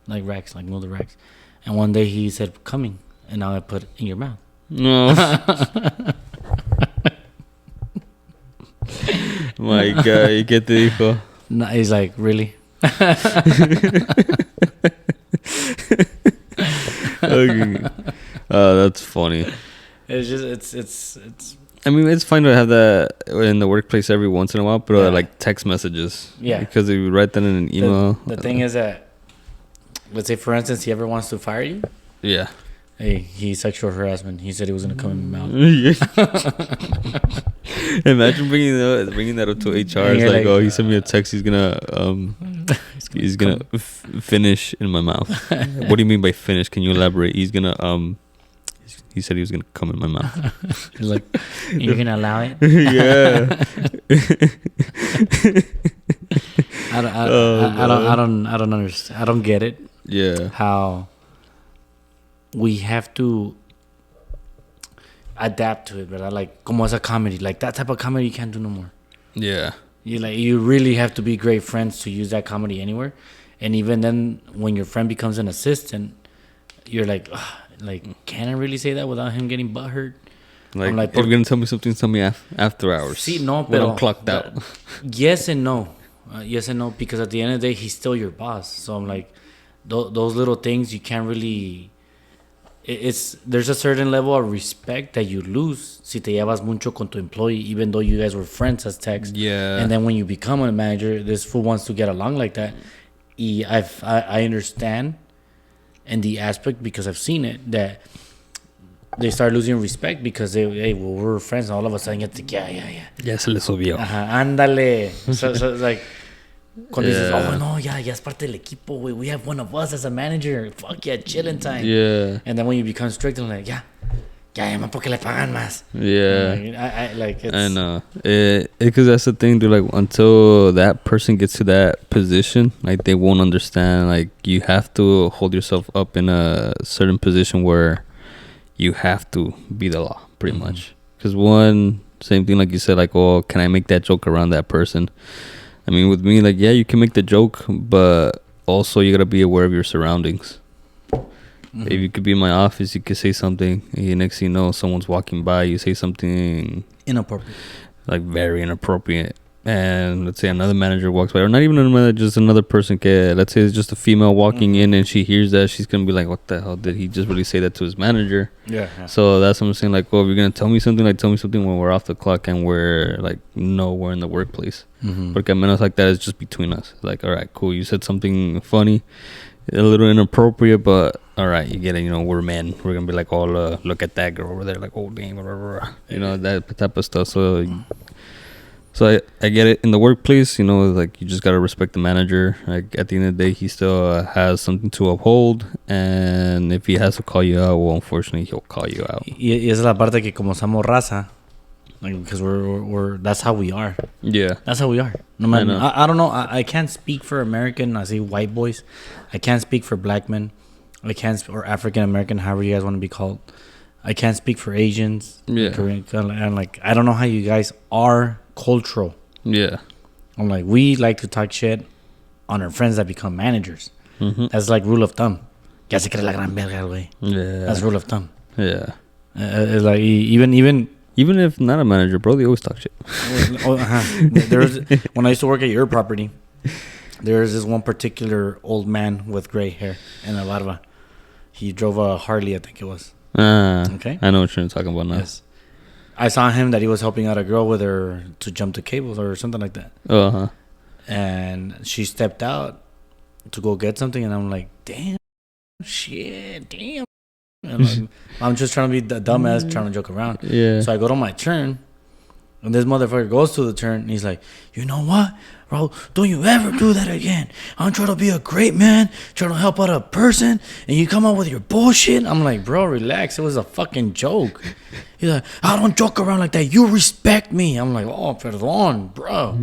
[SPEAKER 1] like move the racks. And one day he said, coming. And now I put in your mouth.
[SPEAKER 2] No. My God, ¿y qué te dijo?
[SPEAKER 1] No, he's like, really?
[SPEAKER 2] Okay. That's funny.
[SPEAKER 1] It's just, it's.
[SPEAKER 2] I mean, it's fine to have that in the workplace every once in a while, but like text messages. Yeah. Because if you write that in an email.
[SPEAKER 1] The thing is that, let's say, for instance, he ever wants to fire you.
[SPEAKER 2] Yeah.
[SPEAKER 1] Hey, he's sexual harassment. He said he was going to come in my mouth.
[SPEAKER 2] Imagine bringing that up to HR. It's like, oh, he sent me a text. He's gonna finish in my mouth. What do you mean by finish? Can you elaborate? He said he was gonna come in my mouth.
[SPEAKER 1] He's like, you're gonna allow it?
[SPEAKER 2] Yeah.
[SPEAKER 1] I don't understand. I don't get it.
[SPEAKER 2] Yeah.
[SPEAKER 1] How we have to adapt to it, but like, como as a comedy, like that type of comedy you can't do no more. Yeah. You really have to be great friends to use that comedy anywhere, and even then, when your friend becomes an assistant, you're like, can I really say that without him getting butthurt?
[SPEAKER 2] Like, if you're gonna tell me something, tell me after hours.
[SPEAKER 1] See, no,
[SPEAKER 2] when I'm clocked out.
[SPEAKER 1] Yes and no, because at the end of the day, he's still your boss. So I'm like, those little things you can't really. There's a certain level of respect that you lose si te llevas mucho con tu employee, even though you guys were friends as techs.
[SPEAKER 2] Yeah.
[SPEAKER 1] And then when you become a manager, this fool wants to get along like that. I understand, in the aspect, because I've seen it, that they start losing respect because we're friends, and all of a sudden it's like,
[SPEAKER 2] ya se le subió.
[SPEAKER 1] Ándale. So it's like, cuando dices, oh no, ya es parte del equipo, we have one of us as a manager, fuck yeah, chilling time.
[SPEAKER 2] Yeah.
[SPEAKER 1] And then when you become strict, I'm like, ya porque le pagan más.
[SPEAKER 2] Yeah.
[SPEAKER 1] I like it's,
[SPEAKER 2] I know. Because that's the thing, dude. Like, until that person gets to that position, like, they won't understand. Like, you have to hold yourself up in a certain position where you have to be the law, pretty much. Because same thing, like you said, like, oh, can I make that joke around that person? I mean, with me, like, yeah, you can make the joke, but also you gotta be aware of your surroundings. Mm-hmm. If you could be in my office, you could say something, and next thing you know, someone's walking by, you say something
[SPEAKER 1] inappropriate,
[SPEAKER 2] like very inappropriate, and let's say another manager walks by, or not even another, just another person. Let's say it's just a female walking in, and she hears that, she's gonna be like, "What the hell? Did he just really say that to his manager?"
[SPEAKER 1] Yeah.
[SPEAKER 2] So that's what I'm saying. Like, oh, if you're gonna tell me something, like tell me something when we're off the clock and we're like nowhere in the workplace. Porque menos like that is just between us. Like, all right, cool. You said something funny, a little inappropriate, but all right, you get it. You know, we're men. We're gonna be like, oh, look at that girl over there. Like, oh, damn, you know, that type of stuff. So I get it. In the workplace, you know, like you just gotta respect the manager. Like at the end of the day, he still has something to uphold, and if he has to call you out, well, unfortunately, he'll call you out.
[SPEAKER 1] Y esa es la parte que como somos raza, like because we're that's how we are.
[SPEAKER 2] Yeah,
[SPEAKER 1] that's how we are. No matter, I don't know. I can't speak for American. I say white boys. I can't speak for black men. I can't or African American, however you guys want to be called. I can't speak for Asians.
[SPEAKER 2] Yeah,
[SPEAKER 1] Korean, and like I don't know how you guys are cultural.
[SPEAKER 2] Yeah,
[SPEAKER 1] I'm like we like to talk shit on our friends that become managers. That's like rule of thumb. Ya se cree la gran verga, güey.
[SPEAKER 2] Yeah,
[SPEAKER 1] that's rule of thumb.
[SPEAKER 2] Yeah,
[SPEAKER 1] it's like even
[SPEAKER 2] if not a manager, bro, they always talk shit.
[SPEAKER 1] There's when I used to work at your property, there's this one particular old man with gray hair and a barba. He drove a Harley, I think it was. Okay,
[SPEAKER 2] I know what you're talking about now.
[SPEAKER 1] Yes, I saw him that he was helping out a girl with her to jump the cables or something like that. And she stepped out to go get something, and I'm like, damn, shit, damn. And like, I'm just trying to be the dumbass, trying to joke around.
[SPEAKER 2] Yeah.
[SPEAKER 1] So I go to my turn, and this motherfucker goes to the turn, and he's like, you know what, bro? Don't you ever do that again. I'm trying to be a great man, trying to help out a person, and you come up with your bullshit. I'm like, bro, relax. It was a fucking joke. He's like, I don't joke around like that. You respect me. I'm like, oh, perdón, bro.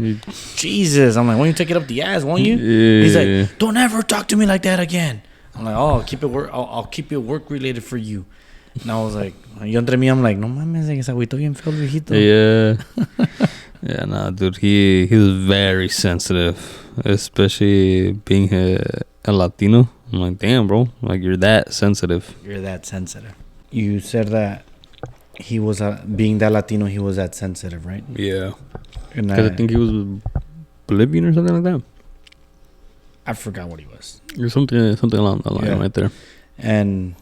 [SPEAKER 1] Jesus. I'm like, why don't you take it up the ass, won't you?
[SPEAKER 2] Yeah.
[SPEAKER 1] He's like, don't ever talk to me like that again. I'm like, oh, I'll keep it work related for you. And I was like, yo entre mí, I'm like, no mames, se agüitó bien feo el viejito.
[SPEAKER 2] Yeah. Yeah, nah, dude, he was very sensitive, especially being a Latino. I'm like, damn, bro, like you're that sensitive.
[SPEAKER 1] You're that sensitive. You said that he was being that Latino, he was that sensitive, right?
[SPEAKER 2] Yeah. Because I think he was Bolivian or something like that.
[SPEAKER 1] I forgot what he was.
[SPEAKER 2] Or something along that line, right there.
[SPEAKER 1] And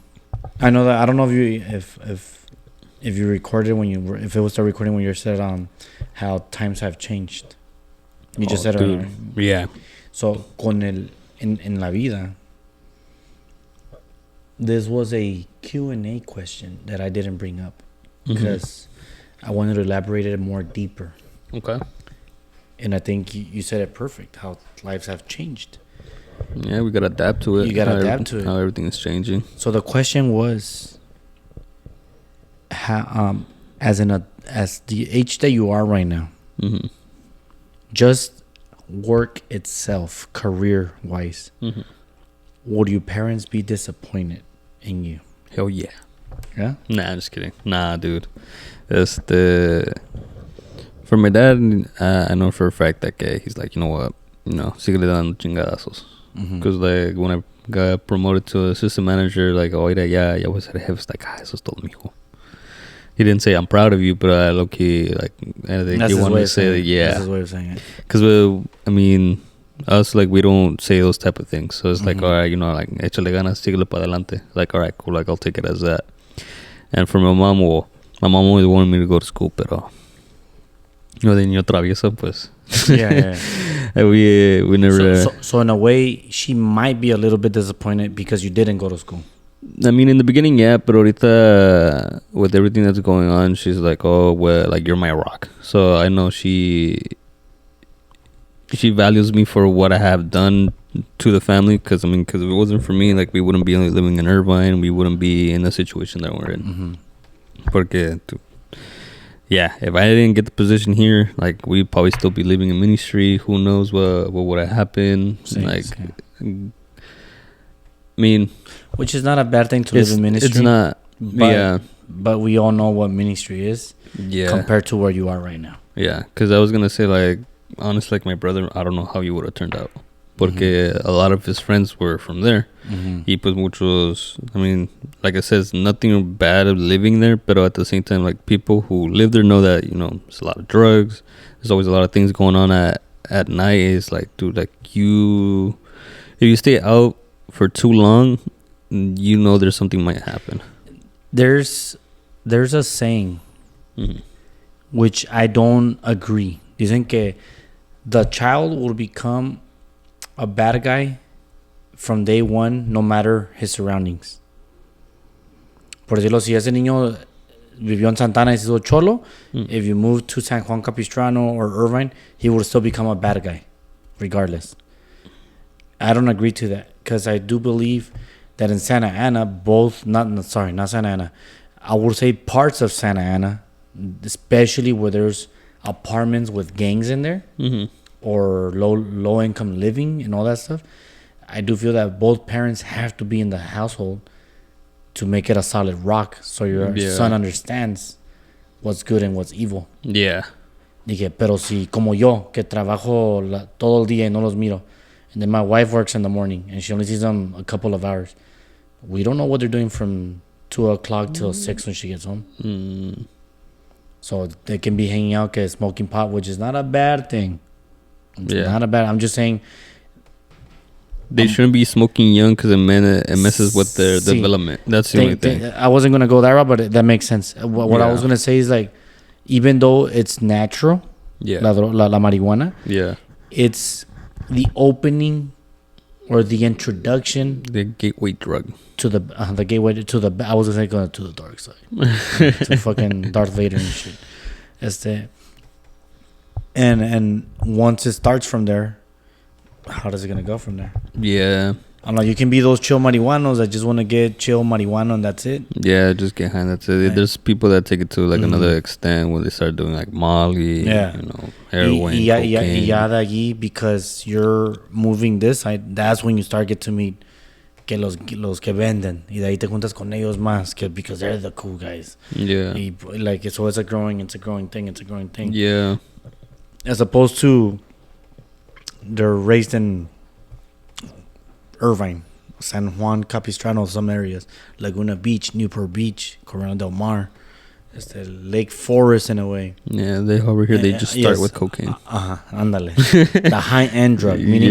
[SPEAKER 1] I know that I don't know if you recorded if it was still recording when you said how times have changed. You just said
[SPEAKER 2] it.
[SPEAKER 1] Right?
[SPEAKER 2] Yeah.
[SPEAKER 1] So en la vida, this was a Q&A question that I didn't bring up because I wanted to elaborate it more deeper.
[SPEAKER 2] Okay.
[SPEAKER 1] And I think you said it perfect. How lives have changed.
[SPEAKER 2] Yeah, we gotta adapt to it.
[SPEAKER 1] You gotta adapt to it.
[SPEAKER 2] How everything is changing.
[SPEAKER 1] So the question was, how, as the age that you are right now, just work itself, career wise, would your parents be disappointed in you?
[SPEAKER 2] Hell yeah.
[SPEAKER 1] Yeah?
[SPEAKER 2] Nah, I'm just kidding. Nah, dude. For my dad, I know for a fact that he's like, you know what, síguele dando chingadazos. Because like when I got promoted to assistant manager, like, oh, ya voy a ser jefe. It's like, eso es todo, mijo. He didn't say I'm proud of you, but I low-key, like, I think he wanted to say that, yeah.
[SPEAKER 1] That's his way of saying it.
[SPEAKER 2] Because, I mean, us, like, we don't say those type of things. So it's like, all right, like, échale ganas, síguele para adelante. Like, all right, cool, like, I'll take it as that. And for my mom, always wanted me to go to school, pero de niño travieso, pues.
[SPEAKER 1] Yeah.
[SPEAKER 2] We never.
[SPEAKER 1] So in a way, she might be a little bit disappointed because you didn't go to school.
[SPEAKER 2] I mean, in the beginning, yeah, but ahorita, with everything that's going on, she's like, oh, well, like, you're my rock. So I know she values me for what I have done to the family. Because if it wasn't for me, like, we wouldn't be living in Irvine. We wouldn't be in the situation that we're in. Porque, yeah, if I didn't get the position here, like, we'd probably still be living in ministry. Who knows what would have happened? I mean,
[SPEAKER 1] which is not a bad thing to live in ministry.
[SPEAKER 2] It's not.
[SPEAKER 1] But we all know what ministry is.
[SPEAKER 2] Yeah.
[SPEAKER 1] Compared to where you are right now.
[SPEAKER 2] Yeah, because I was gonna say, like, honestly, like, my brother, I don't know how you would have turned out. porque a lot of his friends were from there. Y pues muchos, I mean, like I said, it's nothing bad of living there, but at the same time, like people who live there know that, you know, there's a lot of drugs. There's always a lot of things going on at night. It's like, dude, like if you stay out for too long, you know there's something might happen.
[SPEAKER 1] There's a saying, which I don't agree. Dicen que the child will become a bad guy from day one, no matter his surroundings. Por decirlo, si ese niño vivió en Santana y se hizo cholo, if you move to San Juan Capistrano or Irvine, he will still become a bad guy, regardless. I don't agree to that, because I do believe that in Santa Ana, not Santa Ana, I would say parts of Santa Ana, especially where there's apartments with gangs in there, or low income living and all that stuff, I do feel that both parents have to be in the household to make it a solid rock, so your son understands what's good and what's evil.
[SPEAKER 2] Yeah.
[SPEAKER 1] Dije, pero si como yo, que trabajo todo el día y no los miro, and then my wife works in the morning and she only sees them a couple of hours, we don't know what they're doing from 2 o'clock till 6 when she gets home. So they can be hanging out, smoking pot, which is not a bad thing. It's not a bad. I'm just saying
[SPEAKER 2] they shouldn't be smoking young, because it messes with their development. That's the only thing.
[SPEAKER 1] I wasn't gonna go that route, but that makes sense. What I was gonna say is, like, even though it's natural, la marijuana, it's the opening or the introduction,
[SPEAKER 2] the gateway drug
[SPEAKER 1] to the gateway to the. I was gonna say going to the dark side, to fucking Darth Vader and shit. And once it starts from there, how does it gonna go from there?
[SPEAKER 2] Yeah,
[SPEAKER 1] I'm like, you can be those chill marihuanos that just want to get chill marijuana and that's it.
[SPEAKER 2] Yeah, just get high. That's it. Right. There's people that take it to like another extent when they start doing like Molly, you know, heroin, cocaine.
[SPEAKER 1] Yeah, de allí, because you're moving this side. That's when you start get to meet que los que venden, y de ahí te juntas con ellos más, because they're the cool guys.
[SPEAKER 2] Yeah,
[SPEAKER 1] like so it's a growing thing.
[SPEAKER 2] Yeah,
[SPEAKER 1] as opposed to they're raised in Irvine, San Juan Capistrano, some areas, Laguna Beach, Newport Beach, Corona del Mar. It's the Lake Forest in a way.
[SPEAKER 2] Yeah, they over here, they just start with cocaine.
[SPEAKER 1] Ándale. The high-end drug, meaning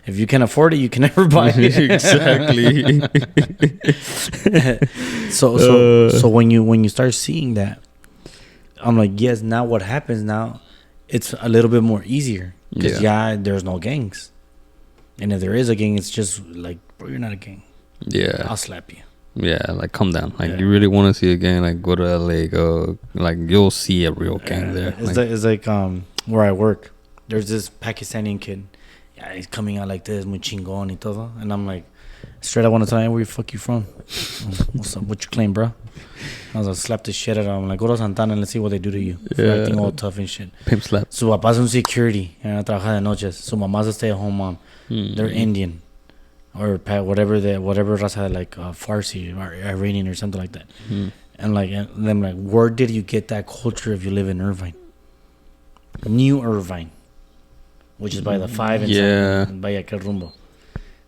[SPEAKER 1] if you can afford it, you can never buy it.
[SPEAKER 2] Exactly.
[SPEAKER 1] So when you start seeing that, I'm like, yes, now what happens now, it's a little bit more easier. Because, there's no gangs. And if there is a gang, it's just like, bro, you're not a gang.
[SPEAKER 2] Yeah.
[SPEAKER 1] I'll slap you.
[SPEAKER 2] Yeah, like, calm down. Like, you really want to see a gang, like, go to LA, go, like, you'll see a real gang there.
[SPEAKER 1] It's like where I work. There's this Pakistani kid. Yeah, he's coming out like this, muy chingón y todo. And I'm like, straight, I want to tell you, where the fuck you from? What's up? What you claim, bro? I was like, slap the shit out of him. I'm like, go to Santana and let's see what they do to you. For acting all tough and shit.
[SPEAKER 2] Pimp slap.
[SPEAKER 1] Su papá's un security. Trabaja de noches. Su mamás a stay-at-home mom. They're Indian. Or whatever raza, like Farsi or Iranian or something like that. And like, them like, where did you get that culture if you live in Irvine? New Irvine. Which is by the 5 and by aquel rumbo.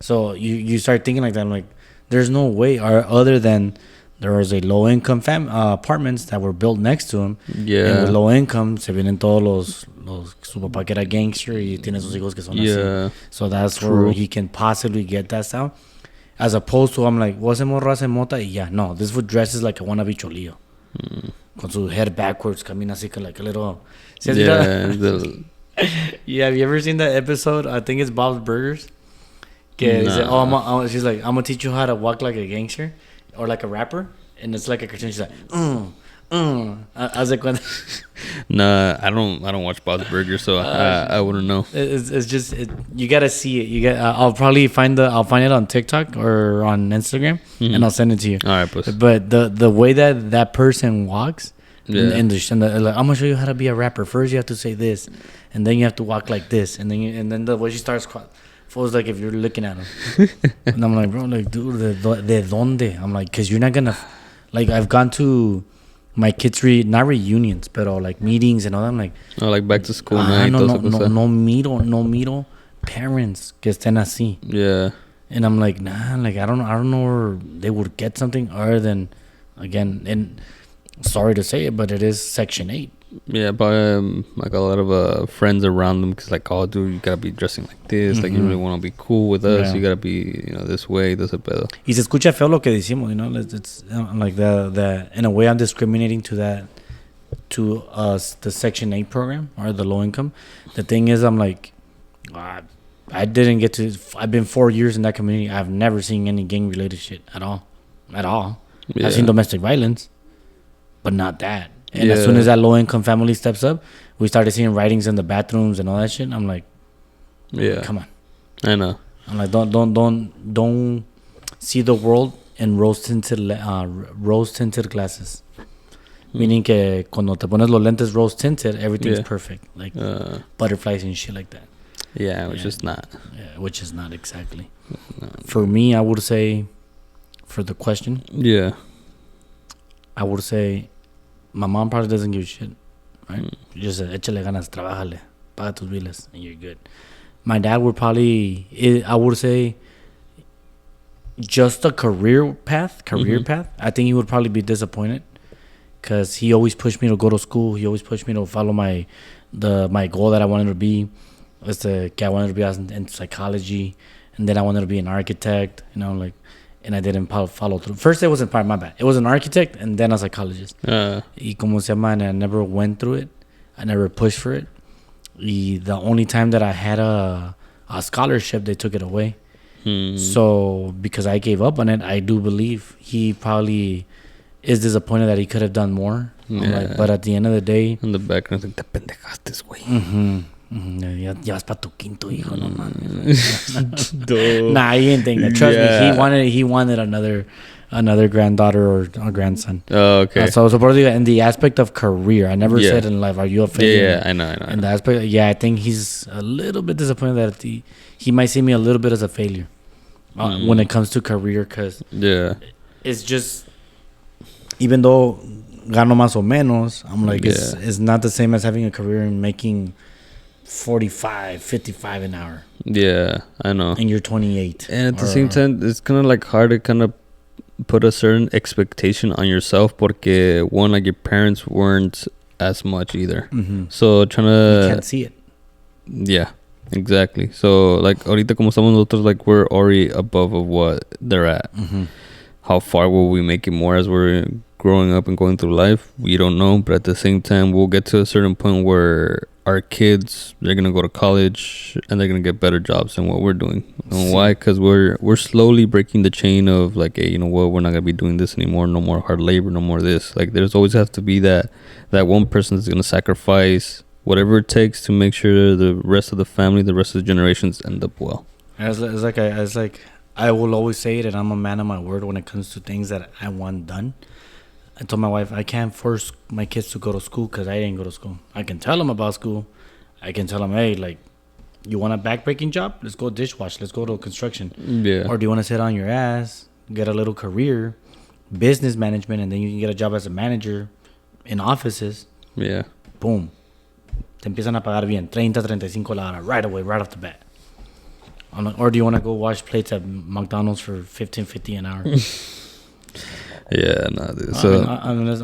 [SPEAKER 1] So you start thinking like that. I'm like, there's no way, other than there was a low income apartments that were built next to him. Yeah. And with low income, se vienen todos los su papá que era gangster y tiene sus hijos que son así. So that's where he can possibly get that sound. As opposed to, I'm like, ¿vos morro hace mota? Y no, this foot dresses like a wannabe cholillo. Con su head backwards, camina así like a little. Yeah, have you ever seen that episode? I think it's Bob's Burgers. She's like, I'm gonna teach you how to walk like a gangster or like a rapper, and it's like a cartoon. She's like, I was like,
[SPEAKER 2] nah, I don't watch Bob's Burgers, so I wouldn't know.
[SPEAKER 1] It's just you gotta see it. I'll probably find it on TikTok or on Instagram, and I'll send it to you.
[SPEAKER 2] All right, pues.
[SPEAKER 1] But the way that person walks. And like, I'm gonna show you how to be a rapper. First, you have to say this, and then you have to walk like this, and then the way she starts, feels like if you're looking at him. And I'm like, bro, like, dude, de donde? I'm like, cause you're not gonna, like, I've gone to my kids' not reunions, but like meetings and all that. I'm like,
[SPEAKER 2] like back to school
[SPEAKER 1] night. No miro parents que estén así.
[SPEAKER 2] Yeah.
[SPEAKER 1] And I'm like, nah, like I don't know where they would get something other than, again, and sorry to say it, but it is Section 8.
[SPEAKER 2] Yeah, but like a lot of friends around them, because like, oh, dude, you gotta be dressing like this. Like, you really want to be cool with us.
[SPEAKER 1] Yeah.
[SPEAKER 2] You gotta be, this way, this a pedo.
[SPEAKER 1] Y se escucha feo lo que decimos, it's like the in a way I'm discriminating to us, the Section 8 program or the low income. The thing is, I'm like, I've been 4 years in that community. I've never seen any gang related shit at all.
[SPEAKER 2] Yeah.
[SPEAKER 1] I've seen domestic violence, but not that. And as soon as that low income family steps up, we started seeing writings in the bathrooms and all that shit. I'm like,
[SPEAKER 2] yeah,
[SPEAKER 1] come on.
[SPEAKER 2] I know.
[SPEAKER 1] I'm like, don't see the world in rose tinted glasses. Meaning que cuando te pones los lentes rose tinted, everything's perfect, like butterflies and shit like that.
[SPEAKER 2] Yeah, which is not.
[SPEAKER 1] Yeah, which is not exactly. No. For me, I would say, for the question, I would say, my mom probably doesn't give a shit, right? Just échale ganas, trabájale, paga tus biles, and you're good. My dad would probably, I would say, just a career path. I think he would probably be disappointed because he always pushed me to go to school. He always pushed me to follow my goal that I wanted to be. I wanted to be in psychology, and then I wanted to be an architect. And I didn't follow through. First, it wasn't part of my bad. It was an architect and then a psychologist. Y como se llama, and I never went through it. I never pushed for it. Y the only time that I had a scholarship, they took it away. So because I gave up on it, I do believe he probably is disappointed that he could have done more.
[SPEAKER 2] Yeah.
[SPEAKER 1] But at the end of the day,
[SPEAKER 2] in the background, like, te pendejaste, güey.
[SPEAKER 1] Ya vas para tu quinto hijo, no mames. Nah, he didn't think that. Trust me, he wanted another granddaughter or a grandson.
[SPEAKER 2] Oh, okay.
[SPEAKER 1] So in the aspect of career, I never said in life, are you a failure?
[SPEAKER 2] Yeah, I know.
[SPEAKER 1] In the aspect, I think he's a little bit disappointed that he might see me a little bit as a failure when it comes to career, because it's just, even though gano más o menos, I'm like, it's not the same as having a career and making 45, 55 an hour.
[SPEAKER 2] Yeah, I know.
[SPEAKER 1] And you're 28.
[SPEAKER 2] And at the same time, it's kind of like hard to kind of put a certain expectation on yourself porque, one, like your parents weren't as much either. So trying to...
[SPEAKER 1] You can't see it.
[SPEAKER 2] Yeah, exactly. So like ahorita como estamos nosotros, like we're already above of what they're at. How far will we make it more as we're growing up and going through life? We don't know. But at the same time, we'll get to a certain point where our kids, they're gonna go to college and they're gonna get better jobs than what we're doing. And why? Because we're slowly breaking the chain of like, hey, you know what, we're not gonna be doing this anymore. No more hard labor, no more this. Like, there's always have to be that one person that's gonna sacrifice whatever it takes to make sure the rest of the family, the rest of the generations end up well.
[SPEAKER 1] It's like I will always say it, and I'm a man of my word when it comes to things that I want done. I told my wife, I can't force my kids to go to school because I didn't go to school. I can tell them about school. I can tell them, hey, like, you want a backbreaking job? Let's go dishwash. Let's go to construction.
[SPEAKER 2] Yeah.
[SPEAKER 1] Or do you want to sit on your ass, get a little career, business management, and then you can get a job as a manager in offices?
[SPEAKER 2] Yeah.
[SPEAKER 1] Boom. Te empiezan a pagar bien. 30, 35 la hora right away, right off the bat. Or do you want to go wash plates at McDonald's for $15.50 an hour?
[SPEAKER 2] Yeah, no, dude. So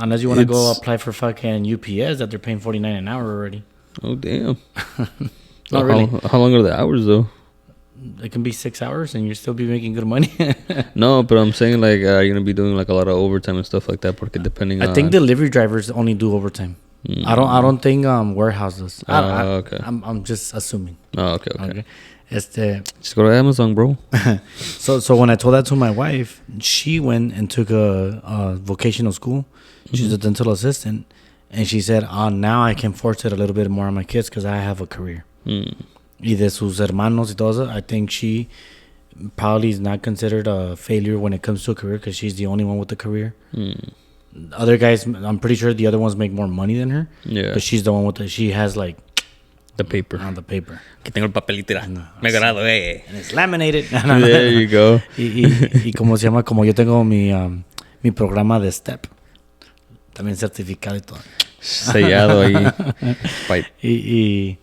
[SPEAKER 1] unless you want to go apply for fucking UPS that they're paying $49 an hour already.
[SPEAKER 2] Oh damn!
[SPEAKER 1] Not really.
[SPEAKER 2] How long are the hours though?
[SPEAKER 1] It can be 6 hours and you'll still be making good money.
[SPEAKER 2] No, but I'm saying like, are you gonna be doing like a lot of overtime and stuff like that? Porque depending
[SPEAKER 1] I think delivery drivers only do overtime. I don't think warehouses.
[SPEAKER 2] Okay.
[SPEAKER 1] I'm just assuming.
[SPEAKER 2] Oh, okay.
[SPEAKER 1] Just
[SPEAKER 2] go to Amazon, bro.
[SPEAKER 1] So when I told that to my wife, she went and took a vocational school. She's a dental assistant, and she said, now I can force it a little bit more on my kids because I have a career. Y de sus hermanos y todo eso, I think she probably is not considered a failure when it comes to a career because she's the only one with a career. Other guys, I'm pretty sure the other ones make more money than her.
[SPEAKER 2] Yeah.
[SPEAKER 1] But she's the one with she has like
[SPEAKER 2] the paper.
[SPEAKER 1] On the paper.
[SPEAKER 2] Que tengo el papelito. Me grado,
[SPEAKER 1] And it's laminated.
[SPEAKER 2] There you go.
[SPEAKER 1] y como se llama, como yo tengo mi programa de STEP. También certificado y todo.
[SPEAKER 2] Sellado ahí.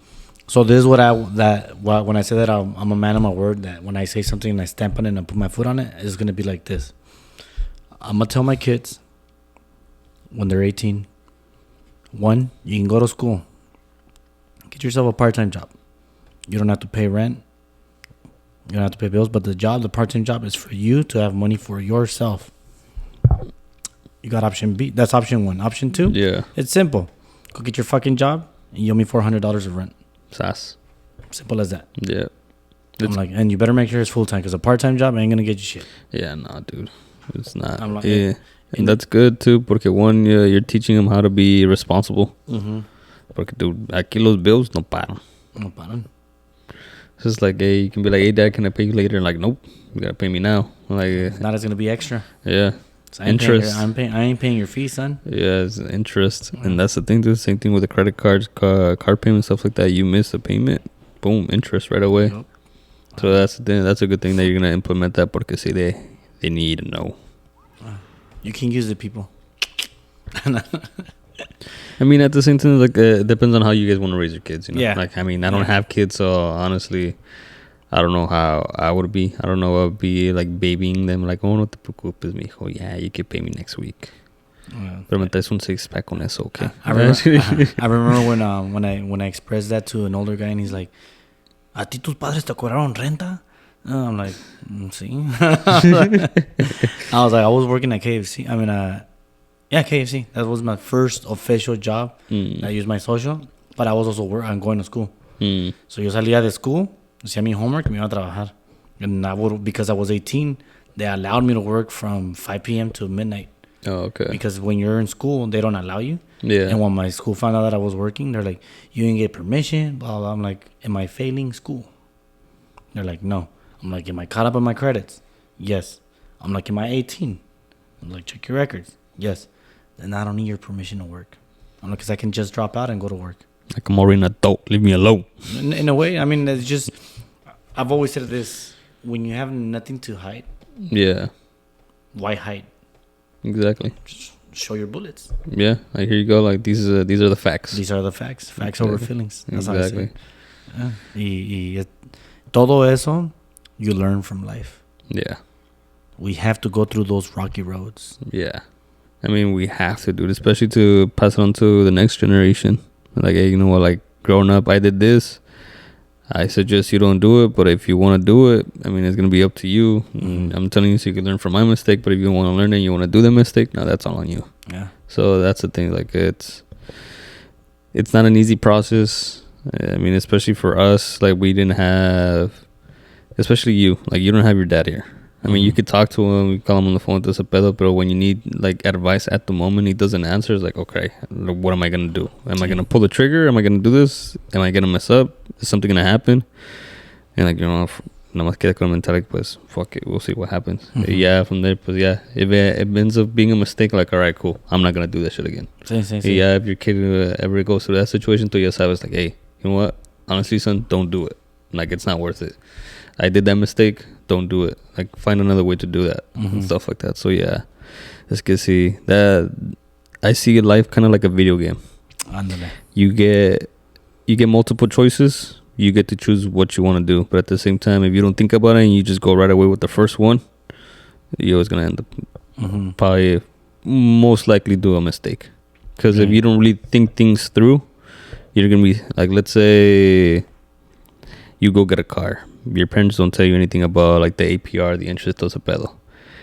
[SPEAKER 1] So this is when I say that I'm a man of my word. That when I say something and I stamp on it and I put my foot on it, it's gonna be like this. I'm gonna tell my kids when they're 18. One, you can go to school, get yourself a part-time job. You don't have to pay rent. You don't have to pay bills. But the part-time job, is for you to have money for yourself. You got option B. That's option one. Option two.
[SPEAKER 2] Yeah.
[SPEAKER 1] It's simple. Go get your fucking job and you owe me $400 of rent.
[SPEAKER 2] Sass.
[SPEAKER 1] Simple as that.
[SPEAKER 2] Yeah.
[SPEAKER 1] I'm like, and you better make sure it's full time because a part-time job ain't gonna get you shit.
[SPEAKER 2] Yeah, nah, dude. It's not.
[SPEAKER 1] I'm like,
[SPEAKER 2] yeah. And that's good too, porque one, you're teaching them how to be responsible.
[SPEAKER 1] Mm-hmm.
[SPEAKER 2] Porque, dude, aquí los bills no paran.
[SPEAKER 1] No paran.
[SPEAKER 2] It's just like, hey, you can be like, hey, dad, can I pay you later? And like, nope, you gotta pay me now. Like,
[SPEAKER 1] Not as gonna be extra.
[SPEAKER 2] Yeah.
[SPEAKER 1] So
[SPEAKER 2] interest.
[SPEAKER 1] I ain't paying your fee, son.
[SPEAKER 2] Yeah, it's interest. And that's the thing, dude. Same thing with the credit cards, card payment, stuff like that. You miss a payment, boom, interest right away. Yep. So that's the thing. That's a good thing that you're gonna implement that porque see, they need to know.
[SPEAKER 1] You can use it, people.
[SPEAKER 2] I mean, at the same time, like, it depends on how you guys want to raise your kids, you know?
[SPEAKER 1] Yeah.
[SPEAKER 2] Like, I mean, I don't have kids, so honestly, I don't know how I would be. I don't know. I would be, like, babying them, like, oh, no te preocupes, mijo. Yeah, you can pay me next week. Pero me traes un six-pack con eso, okay?
[SPEAKER 1] I remember when I expressed that to an older guy, and he's like, ¿A ti tus padres te cobraron renta? I'm like, sí. I was working at KFC. KFC. That was my first official job. I used my social, but I was also going to school. So yo salía de school, hacía mi homework, y me iba a trabajar. And because I was 18, they allowed me to work from 5 p.m. to midnight.
[SPEAKER 2] Oh, okay.
[SPEAKER 1] Because when you're in school, they don't allow you.
[SPEAKER 2] Yeah.
[SPEAKER 1] And when my school found out that I was working, they're like, you didn't get permission, blah, blah. I'm like, am I failing school? They're like, no. I'm like, am I caught up on my credits? Yes. I'm like, am I 18? I'm like, check your records. Yes. Then I don't need your permission to work. I'm like, because I can just drop out and go to work.
[SPEAKER 2] Like, I'm already an adult. Leave me alone.
[SPEAKER 1] In a way, I mean, it's just, I've always said this. When you have nothing to hide.
[SPEAKER 2] Yeah.
[SPEAKER 1] Why hide?
[SPEAKER 2] Exactly.
[SPEAKER 1] Just show your bullets.
[SPEAKER 2] Yeah, I hear you go. Like, these are the facts.
[SPEAKER 1] These are the facts. Facts over feelings. That's
[SPEAKER 2] exactly.
[SPEAKER 1] How I say it. Todo eso, you learn from life.
[SPEAKER 2] Yeah.
[SPEAKER 1] We have to go through those rocky roads.
[SPEAKER 2] Yeah. I mean, we have to do it, especially to pass it on to the next generation. Like, hey, you know what? Like, growing up, I did this. I suggest you don't do it, but if you want to do it, I mean, it's going to be up to you. Mm-hmm. I'm telling you so you can learn from my mistake, but if you want to learn and you want to do the mistake, now that's all on you.
[SPEAKER 1] Yeah.
[SPEAKER 2] So that's the thing. Like, it's not an easy process. I mean, especially for us, like, we didn't have, especially you, like, you don't have your dad here. I mean, you could talk to him, you call him on the phone, todo pedo, but when you need, like, advice at the moment, he doesn't answer. It's like, okay, what am I going to do? Am I going to pull the trigger? Am I going to do this? Am I going to mess up? Is something going to happen? And, like, you know, nada más queda con la mentalidad, pues, fuck it, we'll see what happens. Mm-hmm. Yeah, from there, pues, yeah, if it ends up being a mistake, like, all right, cool, I'm not going to do that shit again. Sí. Yeah, if your kid ever goes through that situation, tú ya sabes, like, hey, you know what? Honestly, son, don't do it. Like, it's not worth it. I did that mistake. Don't do it. Like, find another way to do that and stuff like that. So yeah, es que see that I see life kind of like a video game.
[SPEAKER 1] Andale.
[SPEAKER 2] You get multiple choices. You get to choose what you want to do. But at the same time, if you don't think about it and you just go right away with the first one, you're always gonna end up probably most likely do a mistake. Because if you don't really think things through, you're gonna be like, let's say you go get a car. Your parents don't tell you anything about, like, the APR, the interest, todo ese pedo.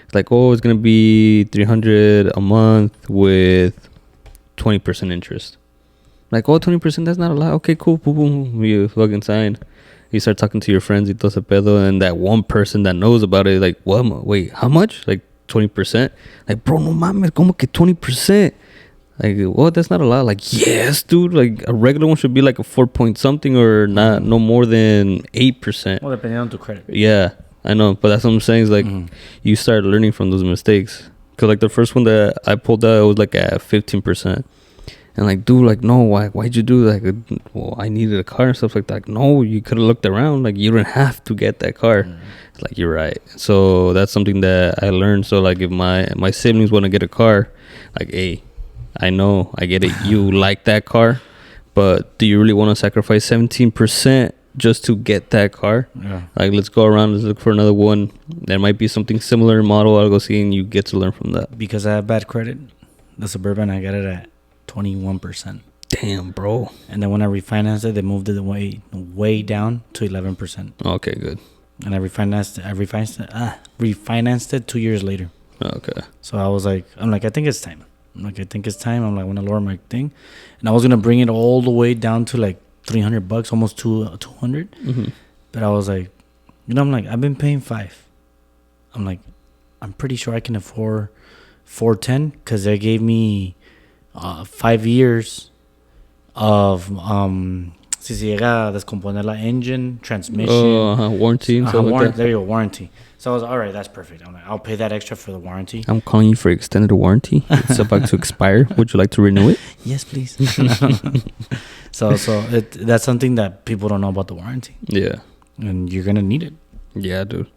[SPEAKER 2] It's like, oh, it's going to be $300 a month with 20% interest. Like, oh, 20%, that's not a lot. Okay, cool, boom, boom. You fucking sign. You start talking to your friends, y todo ese pedo, and that one person that knows about it, like, what? Wait, how much? Like, 20%? Like, bro, no mames, como que 20%? Like, well, that's not a lot. Like, yes, dude. Like, a regular one should be like a 4 point something or no more than 8%.
[SPEAKER 1] Well, depending on the credit.
[SPEAKER 2] Yeah, I know. But that's what I'm saying is, like, you start learning from those mistakes. Because, like, the first one that I pulled out, it was like at 15%. And, like, dude, like, no, why'd you do that? Like, well, I needed a car and stuff like that. Like, no, you could have looked around. Like, you didn't have to get that car. It's like, you're right. So that's something that I learned. So, like, if my siblings want to get a car, like, hey, I know, I get it. You like that car, But do you really want to sacrifice 17% just to get that car?
[SPEAKER 1] Yeah.
[SPEAKER 2] Like, let's go around, let's look for another one. There might be something similar model I'll go see, and you get to learn from that.
[SPEAKER 1] Because I have bad credit, the Suburban, I got it at 21%.
[SPEAKER 2] Damn, bro.
[SPEAKER 1] And then when I refinanced it, they moved it way down to 11%.
[SPEAKER 2] Okay, good.
[SPEAKER 1] And I refinanced it 2 years later.
[SPEAKER 2] Okay.
[SPEAKER 1] So I was like, I think it's time. I'm like, I want to lower my thing. And I was going to bring it all the way down to like $300, almost 200.
[SPEAKER 2] Mm-hmm.
[SPEAKER 1] But I was like, I've been paying $5. I'm like, I'm pretty sure I can afford $410 because they gave me 5 years of si se llega a descomponer la engine, transmission,
[SPEAKER 2] warranty. Like
[SPEAKER 1] there you go, warranty. So I was all right, that's perfect. I'm like, I'll pay that extra for the warranty.
[SPEAKER 2] I'm calling you for extended warranty. It's about to expire. Would you like to renew it?
[SPEAKER 1] Yes, please. So that's something that people don't know about the warranty.
[SPEAKER 2] Yeah.
[SPEAKER 1] And you're gonna need it.
[SPEAKER 2] Yeah, dude.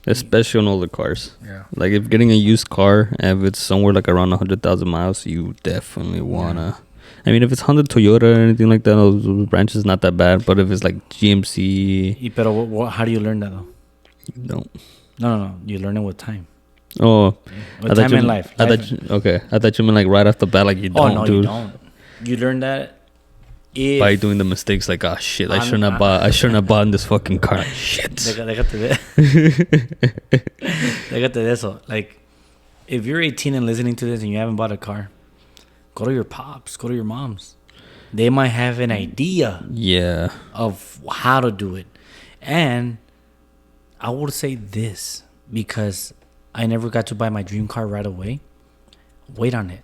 [SPEAKER 2] Especially on older cars.
[SPEAKER 1] Yeah.
[SPEAKER 2] Like if getting a used car, if it's somewhere like around 100,000 miles, you definitely wanna. I mean, if it's Honda, Toyota, or anything like that, those branches not that bad. But if it's like GMC,
[SPEAKER 1] Pero how do you learn that though?
[SPEAKER 2] you don't.
[SPEAKER 1] No. You learn it with time.
[SPEAKER 2] Oh,
[SPEAKER 1] With time and life.
[SPEAKER 2] I thought you meant like right off the bat, like you don't.
[SPEAKER 1] Oh no,
[SPEAKER 2] dude.
[SPEAKER 1] you don't. You learn that
[SPEAKER 2] by doing the mistakes. Like, oh shit, I shouldn't have bought this fucking car. Shit.
[SPEAKER 1] Déjate de eso. Like, if you're 18 and listening to this and you haven't bought a car, go to your pops, go to your moms. They might have an idea of how to do it. And I would say this, because I never got to buy my dream car right away. Wait on it.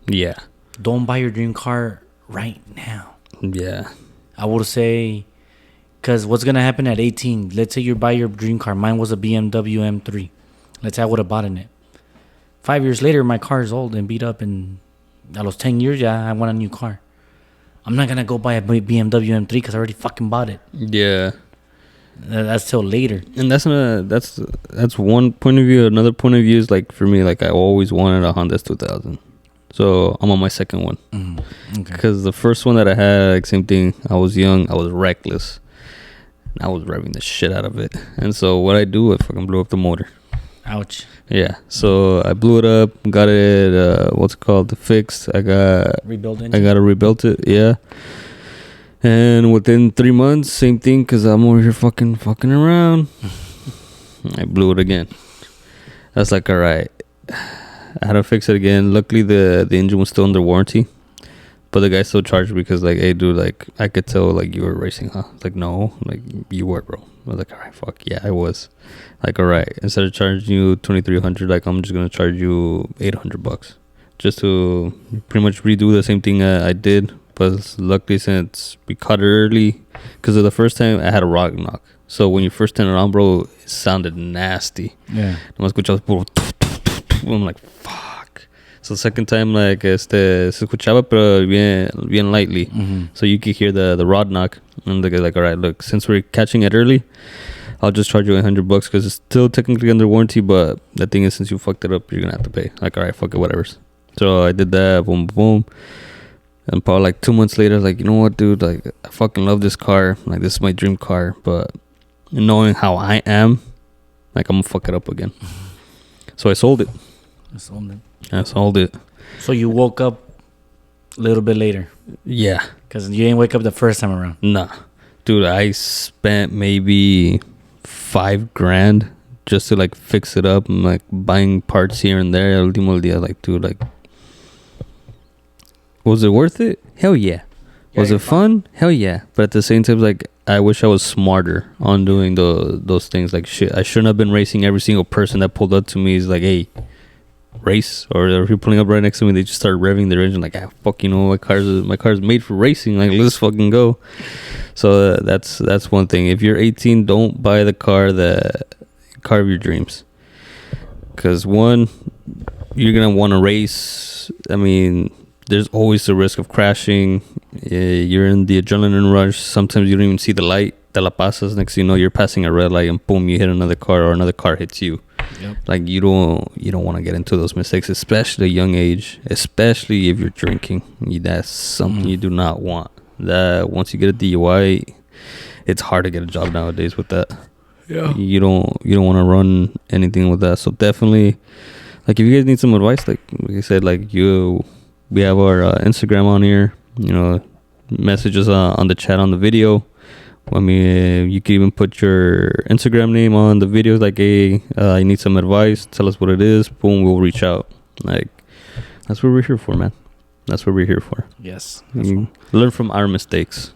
[SPEAKER 2] Yeah.
[SPEAKER 1] Don't buy your dream car right now.
[SPEAKER 2] Yeah.
[SPEAKER 1] I would say, because what's going to happen at 18? Let's say you buy your dream car. Mine was a BMW M3. Let's say I would have bought in it. 5 years later, my car is old and beat up, and a los 10 years, I want a new car. I'm not going to go buy a BMW M3 because I already fucking bought it.
[SPEAKER 2] Yeah.
[SPEAKER 1] That's till later.
[SPEAKER 2] And that's one point of view. Another point of view is like, for me, like I always wanted a Honda S2000. So I'm on my second one.
[SPEAKER 1] Okay.
[SPEAKER 2] Because the first one that I had, like same thing. I was young. I was reckless. And I was revving the shit out of it. And so what I do, I fucking blew up the motor.
[SPEAKER 1] Ouch.
[SPEAKER 2] Yeah. So I blew it up. Got it, fixed. I got to rebuild it. Yeah. And within 3 months, same thing, because I'm over here fucking around. I blew it again. I was like, all right. I had to fix it again. Luckily, the engine was still under warranty. But the guy still charged me because, like, hey, dude, like, I could tell, like, you were racing, huh? I was like, no. Like, you were, bro. I was like, all right, fuck. Yeah, I was. Like, all right. Instead of charging you $2,300, like, I'm just going to charge you $800 just to pretty much redo the same thing I did. But luckily, since we caught it early, because of the first time, I had a rock knock. So when you first turn around, bro, it sounded nasty.
[SPEAKER 1] Yeah.
[SPEAKER 2] I'm like, fuck. So the second time, like, se escuchaba, pero bien lightly.
[SPEAKER 1] Mm-hmm.
[SPEAKER 2] So you could hear the rod knock. And the guy's like, all right, look, since we're catching it early, I'll just charge you $100 because it's still technically under warranty. But the thing is, since you fucked it up, you're going to have to pay. Like, all right, fuck it, whatever. So I did that, boom, boom. And probably like 2 months later, like, you know what, dude? Like, I fucking love this car. Like, this is my dream car. But knowing how I am, like, I'm going to fuck it up again. So I sold it. I sold it.
[SPEAKER 1] So you woke up a little bit later?
[SPEAKER 2] Yeah.
[SPEAKER 1] Because you didn't wake up the first time around?
[SPEAKER 2] Nah. Dude, I spent maybe $5,000 just to, like, fix it up and, like, buying parts here and there. El último día, like, dude, like, was it worth it? Hell yeah. Was it fun? Hell yeah. But at the same time, like, I wish I was smarter on doing those things. Like, shit, I shouldn't have been racing. Every single person that pulled up to me is like, hey, race. Or if you're pulling up right next to me, they just start revving their engine like, fuck, you know, my car's made for racing. Like, let's fucking go. So that's one thing. If you're 18, don't buy the car of your dreams. Because one, you're going to want to race. I mean, there's always the risk of crashing. You're in the adrenaline rush. Sometimes you don't even see the light. Te la pasas. Next thing you know, you're passing a red light and boom, you hit another car or another car hits you. Yep. Like, you don't want to get into those mistakes, especially at a young age, especially if you're drinking. That's something you do not want. that once you get a DUI, it's hard to get a job nowadays with that.
[SPEAKER 1] Yeah.
[SPEAKER 2] You don't want to run anything with that. So definitely, like, if you guys need some advice, like I said, like we have our Instagram on here. You know, messages on the chat on the video. I mean, you can even put your Instagram name on the videos. Like, hey, I need some advice. Tell us what it is. Boom, we'll reach out. Like, that's what we're here for, man. That's what we're here for.
[SPEAKER 1] Yes.
[SPEAKER 2] Learn from our mistakes.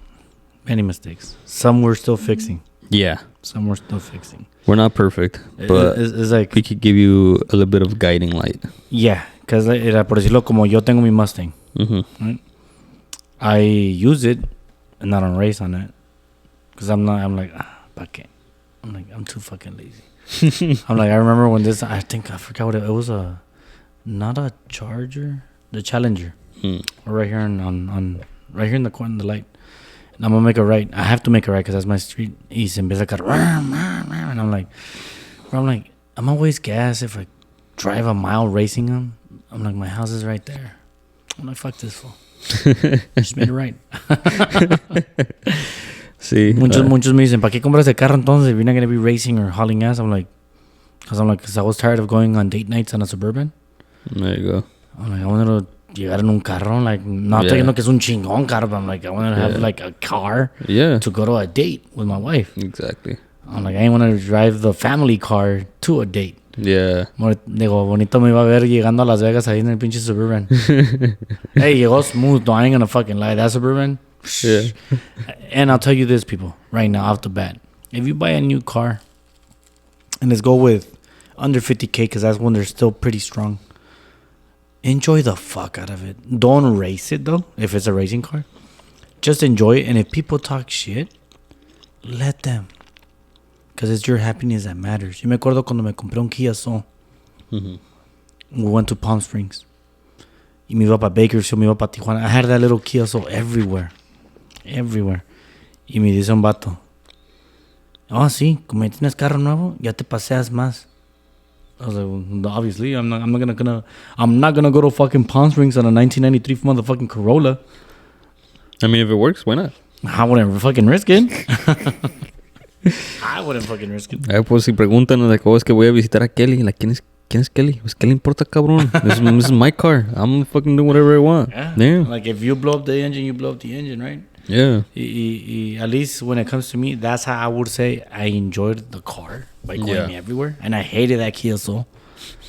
[SPEAKER 1] Many mistakes. Some we're still fixing.
[SPEAKER 2] Yeah.
[SPEAKER 1] Some we're still fixing.
[SPEAKER 2] We're not perfect, but
[SPEAKER 1] it's like,
[SPEAKER 2] we could give you a little bit of guiding light.
[SPEAKER 1] Yeah, because por decirlo, como yo tengo mi Mustang, right? I use it and not on race on it. Because I'm like, fuck it. I'm too fucking lazy. I'm like, I remember when this, I forgot what it was, not a Charger, the Challenger. Right here right here in the corner, the light. And I'm gonna make a right. I have to make a right because that's my street. Y se empieza a car. And I'm like, I'm gonna waste gas if I drive a mile racing them. I'm like, my house is right there. I'm like, fuck this fool. Just made it right.
[SPEAKER 2] See,
[SPEAKER 1] muchos me dicen, ¿para qué compras el carro entonces if you're not going to be racing or hauling ass? I'm like, because I was tired of going on date nights on a Suburban.
[SPEAKER 2] There you go.
[SPEAKER 1] I'm like, I wanted to llegar en un carro, like, not thinking que es un chingón carro, but I'm like, I wanted to have like a car to go to a date with my wife.
[SPEAKER 2] Exactly.
[SPEAKER 1] I'm like, I ain't want to drive the family car to a date.
[SPEAKER 2] Yeah.
[SPEAKER 1] Digo, bonito me iba a ver llegando a Las Vegas ahí en el pinche Suburban. Hey, llegó smooth, though. I ain't gonna fucking lie. That Suburban.
[SPEAKER 2] Yeah.
[SPEAKER 1] And I'll tell you this, people, right now, off the bat. If you buy a new car, and let's go with under 50K, because that's when they're still pretty strong, enjoy the fuck out of it. Don't race it, though, if it's a racing car. Just enjoy it. And if people talk shit, let them. Because it's your happiness that matters. Yo me acuerdo cuando me compré un Kia Soul. We went to Palm Springs. Y me iba para Bakersfield, me iba para Tijuana. I had that little Kia Soul everywhere. Everywhere. Y me dice un vato, oh, sí, como ya tienes carro nuevo, ya te paseas más. I was like, well, obviously, I'm not gonna go to fucking Palm Springs on a 1993 motherfucking Corolla.
[SPEAKER 2] I mean, if it works, why not?
[SPEAKER 1] I wouldn't fucking risk it. I wouldn't fucking risk it.
[SPEAKER 2] Pues si preguntan de cómo es que voy a visitar a Kelly, like, ¿quién es Kelly? Pues, ¿qué le importa, cabrón? This is my car. I'm fucking doing whatever I want. Yeah.
[SPEAKER 1] Like, if you blow up the engine, you blow up the engine, right?
[SPEAKER 2] Yeah.
[SPEAKER 1] At least when it comes to me, that's how I would say I enjoyed the car by going everywhere. And I hated that Kia Soul.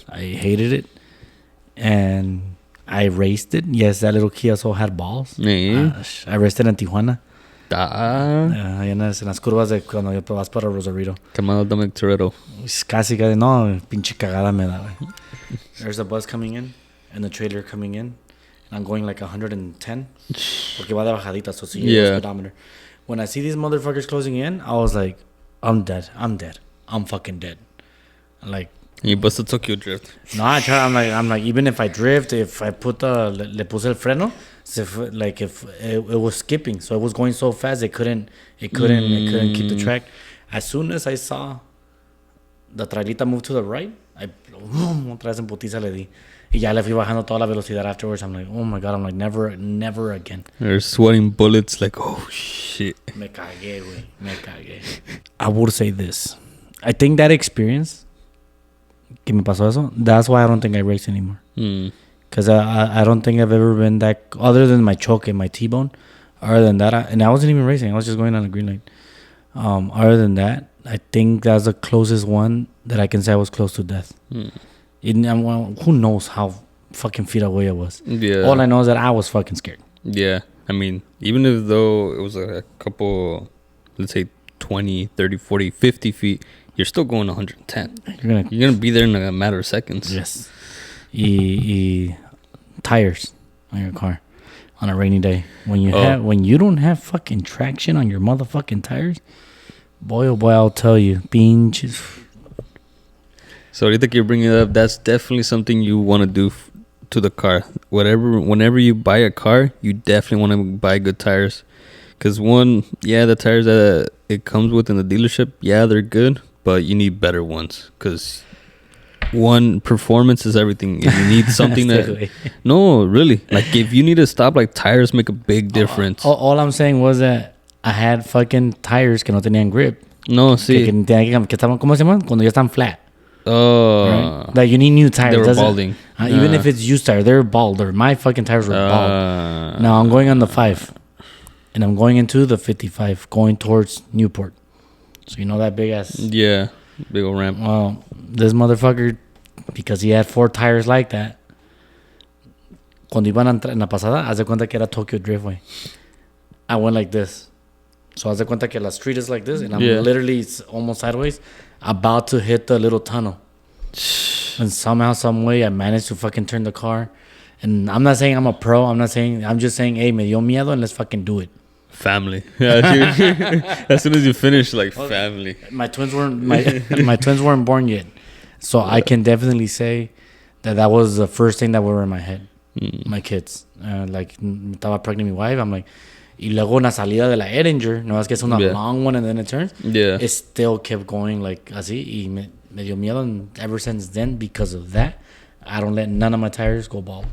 [SPEAKER 1] I hated it. And I raced it. Yes, that little Kia Soul had balls.
[SPEAKER 2] Yeah.
[SPEAKER 1] I raced it in Tijuana.
[SPEAKER 2] Ahí
[SPEAKER 1] en las curvas de cuando vas para Rosarito.
[SPEAKER 2] Quemado Dominic Toretto.
[SPEAKER 1] Casi, no, pinche cagada me da, güey. There's a bus coming in and the trailer coming in. And I'm going like 110. Porque va de bajadita, so see the speedometer. When I see these motherfuckers closing in, I was like, I'm dead. I'm fucking dead. Like,
[SPEAKER 2] you busted Tokyo Drift.
[SPEAKER 1] No, I'm like, even if I drift, if I put le puse el freno, if it was skipping, so it was going so fast, it couldn't keep the track. As soon as I saw the trailita move to the right, I otra vez en putiza le di. Y ya le fui bajando toda la velocidad afterwards. I'm like, oh my God, I'm like, never again.
[SPEAKER 2] They're sweating bullets like, oh shit.
[SPEAKER 1] Me cagué, güey. Me cagué. I would say this. I think that experience, que me pasó eso, that's why I don't think I race anymore. Because I don't think I've ever been that, other than my choke and my T-bone, other than that, and I wasn't even racing. I was just going on a green light. Other than that, I think that's the closest one that I can say I was close to death. Who knows how fucking feet away I was.
[SPEAKER 2] Yeah.
[SPEAKER 1] All I know is that I was fucking scared.
[SPEAKER 2] Yeah. I mean, even if though it was a couple, let's say 20, 30, 40, 50 feet, you're still going 110. You're gonna be there in a matter of seconds.
[SPEAKER 1] Yes. Tires on your car on a rainy day. When you don't have fucking traction on your motherfucking tires, boy oh boy, I'll tell you, pinches.
[SPEAKER 2] So ahorita que you're bringing it up, that's definitely something you want to do to the car. Whenever you buy a car, you definitely want to buy good tires. Because the tires that it comes with in the dealership, they're good, but you need better ones. Because one, performance is everything. If you need something that... No, really. Like, if you need to stop, like, tires make a big difference.
[SPEAKER 1] All I'm saying was that I had fucking tires que no tenían grip.
[SPEAKER 2] No, sí.
[SPEAKER 1] Que estaban, ¿cómo se llaman? Cuando ya están flat.
[SPEAKER 2] Oh.
[SPEAKER 1] Right? Like, you need new tires.
[SPEAKER 2] They were balding.
[SPEAKER 1] Even if it's used tires, they're bald. Or my fucking tires were bald. Now I'm going on the 5. And I'm going into the 55, going towards Newport. So you know that big ass...
[SPEAKER 2] Yeah, big old ramp.
[SPEAKER 1] Well, this motherfucker, because he had 4 tires like that, cuando iban en la pasada, haz de cuenta que era Tokyo Driftway. I went like this. So haz de cuenta que la street is like this, and I'm literally almost sideways, about to hit the little tunnel. And somehow, some way, I managed to fucking turn the car. And I'm not saying I'm a pro. I'm just saying, hey, me dio miedo, and let's fucking do it.
[SPEAKER 2] Family. Yeah, as soon as you finish, like, family.
[SPEAKER 1] My twins weren't born yet, so I can definitely say that was the first thing that were in my head. My kids, like, estaba pregnant my wife. I'm like, y luego una salida de la Edinger, no es que es una long one and then it turns. Yeah, it still kept going like así, y me dio miedo. And ever since then, because of that, I don't let none of my tires go bald.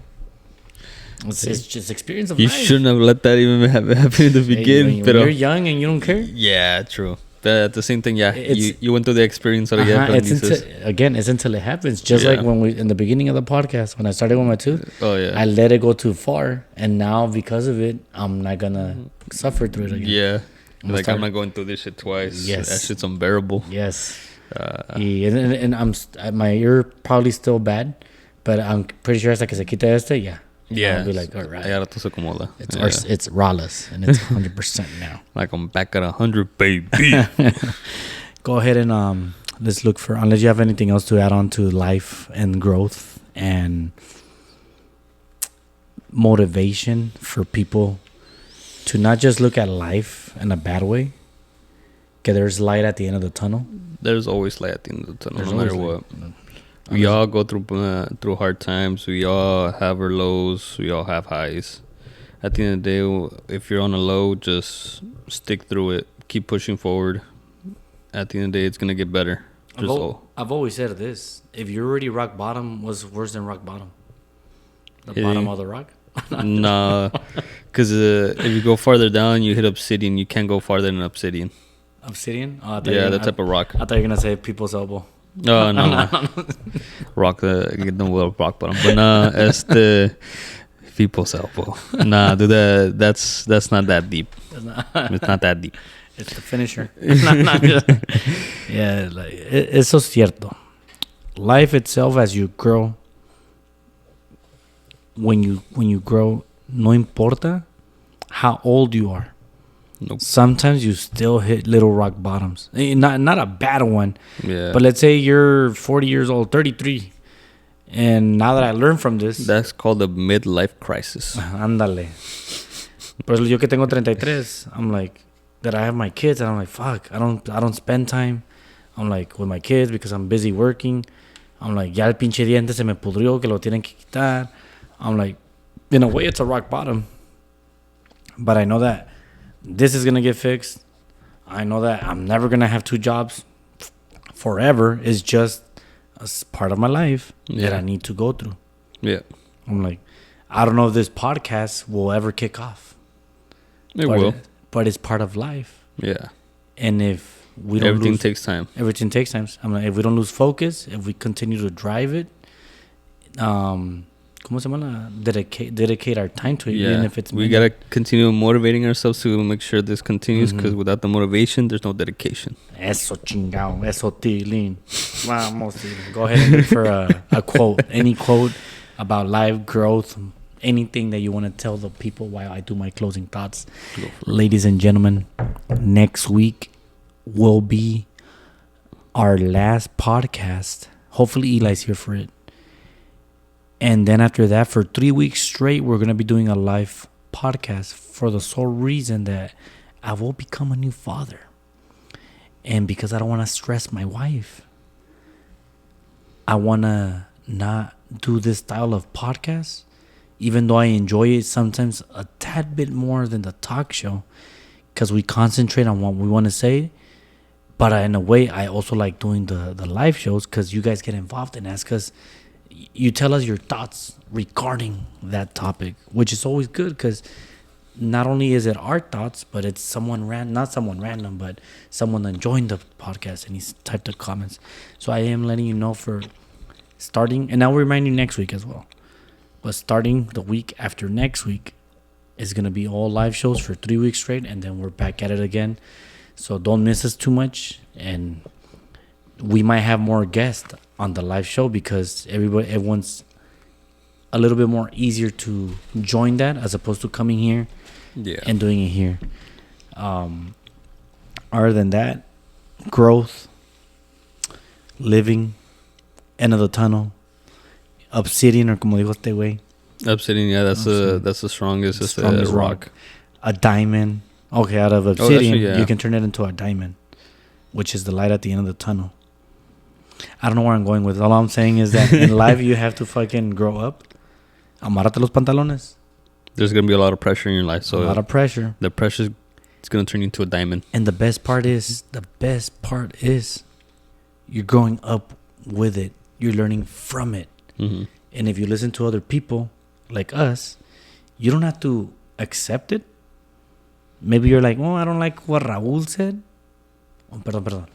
[SPEAKER 1] It's just experience of
[SPEAKER 2] life. You shouldn't have let that even happen in the beginning.
[SPEAKER 1] When you're young and you don't care.
[SPEAKER 2] Yeah, true. But at the same thing, you went through the experience.
[SPEAKER 1] It's until it happens. Just like when we in the beginning of the podcast, when I started with my tooth. Oh yeah. I let it go too far, and now because of it, I'm not gonna suffer through it again.
[SPEAKER 2] Yeah. I'm not going through this shit twice. Yes. That shit's unbearable.
[SPEAKER 1] Yes. And my ear probably still bad, but I'm pretty sure hasta que se quite este, yeah, I'll be like, all right. It's Rawless, and it's 100% now.
[SPEAKER 2] Like, I'm back at 100, baby.
[SPEAKER 1] Go ahead and let's look for, unless you have anything else to add on to life and growth and motivation for people to not just look at life in a bad way. Okay, there's light at the end of the tunnel.
[SPEAKER 2] There's always light at the end of the tunnel, no matter what. We all go through hard times. We all have our lows. We all have highs. At the end of the day, if you're on a low, just stick through it. Keep pushing forward. At the end of the day, it's going to get better.
[SPEAKER 1] I've always said this. If you're already rock bottom, what's worse than rock bottom? The bottom of the rock?
[SPEAKER 2] Nah. Because if you go farther down, you hit obsidian. You can't go farther than obsidian.
[SPEAKER 1] Obsidian?
[SPEAKER 2] That type of rock.
[SPEAKER 1] I thought you were going to say people's elbow.
[SPEAKER 2] Oh, no. Rock bottom. But nah, people's elbow. Nah, dude, that's not that deep. It's not that deep.
[SPEAKER 1] It's the finisher. Yeah, like, eso es cierto. Life itself, as you grow, when you grow, no importa how old you are. Nope. Sometimes you still hit little rock bottoms. Not a bad one. Yeah. But let's say you're 40 years old, 33. And now that I learned from this.
[SPEAKER 2] That's called a midlife crisis.
[SPEAKER 1] Ándale. Pero yo que tengo 33, I'm like, that I have my kids, and I'm like, fuck, I don't spend time. I'm like, with my kids because I'm busy working. I'm like, ya el pinche diente se me pudrió, que lo tienen que quitar. I'm like, in a way, it's a rock bottom. But I know that this is going to get fixed. I know that I'm never going to have 2 jobs forever. It's just a part of my life that I need to go through. Yeah. I'm like, I don't know if this podcast will ever kick off.
[SPEAKER 2] It will.
[SPEAKER 1] But it's part of life.
[SPEAKER 2] Yeah.
[SPEAKER 1] And if we don't
[SPEAKER 2] Everything takes time.
[SPEAKER 1] Everything takes time. I'm like, if we don't lose focus, if we continue to drive it, ¿cómo se llama? Dedicate our time to it, even if it's...
[SPEAKER 2] We got to continue motivating ourselves to make sure this continues, because without the motivation, there's no dedication.
[SPEAKER 1] Eso chingao. Eso tilín. Vamos. Go ahead and look for a quote. Any quote about life, growth, anything that you want to tell the people while I do my closing thoughts. Ladies and gentlemen, next week will be our last podcast. Hopefully Eli's here for it. And then after that, for 3 weeks straight, we're going to be doing a live podcast for the sole reason that I will become a new father. And because I don't want to stress my wife, I want to not do this style of podcast, even though I enjoy it sometimes a tad bit more than the talk show, because we concentrate on what we want to say. But in a way, I also like doing the live shows because you guys get involved in us, because you tell us your thoughts regarding that topic, which is always good, because not only is it our thoughts, but it's not someone random, but someone that joined the podcast and he's typed the comments. So I am letting you know for starting, and I'll remind you next week as well. But starting the week after next week is going to be all live shows for 3 weeks straight, and then we're back at it again. So don't miss us too much, and we might have more guests on the live show because everyone's a little bit more easier to join that as opposed to coming here and doing it here. Other than that, growth, living, end of the tunnel, obsidian, or como dijo este güey.
[SPEAKER 2] Obsidian, yeah, that's the strongest. It's the rock.
[SPEAKER 1] A diamond. Okay, out of obsidian, you can turn it into a diamond, which is the light at the end of the tunnel. I don't know where I'm going with it. All I'm saying is that in life, you have to fucking grow up. Amárrate los pantalones.
[SPEAKER 2] There's going to be a lot of pressure in your life. So
[SPEAKER 1] a lot of pressure.
[SPEAKER 2] The pressure is going to turn you into a diamond.
[SPEAKER 1] And the best part is you're growing up with it. You're learning from it.
[SPEAKER 2] Mm-hmm.
[SPEAKER 1] And if you listen to other people like us, you don't have to accept it. Maybe you're like, oh, I don't like what Raul said. Oh, perdón.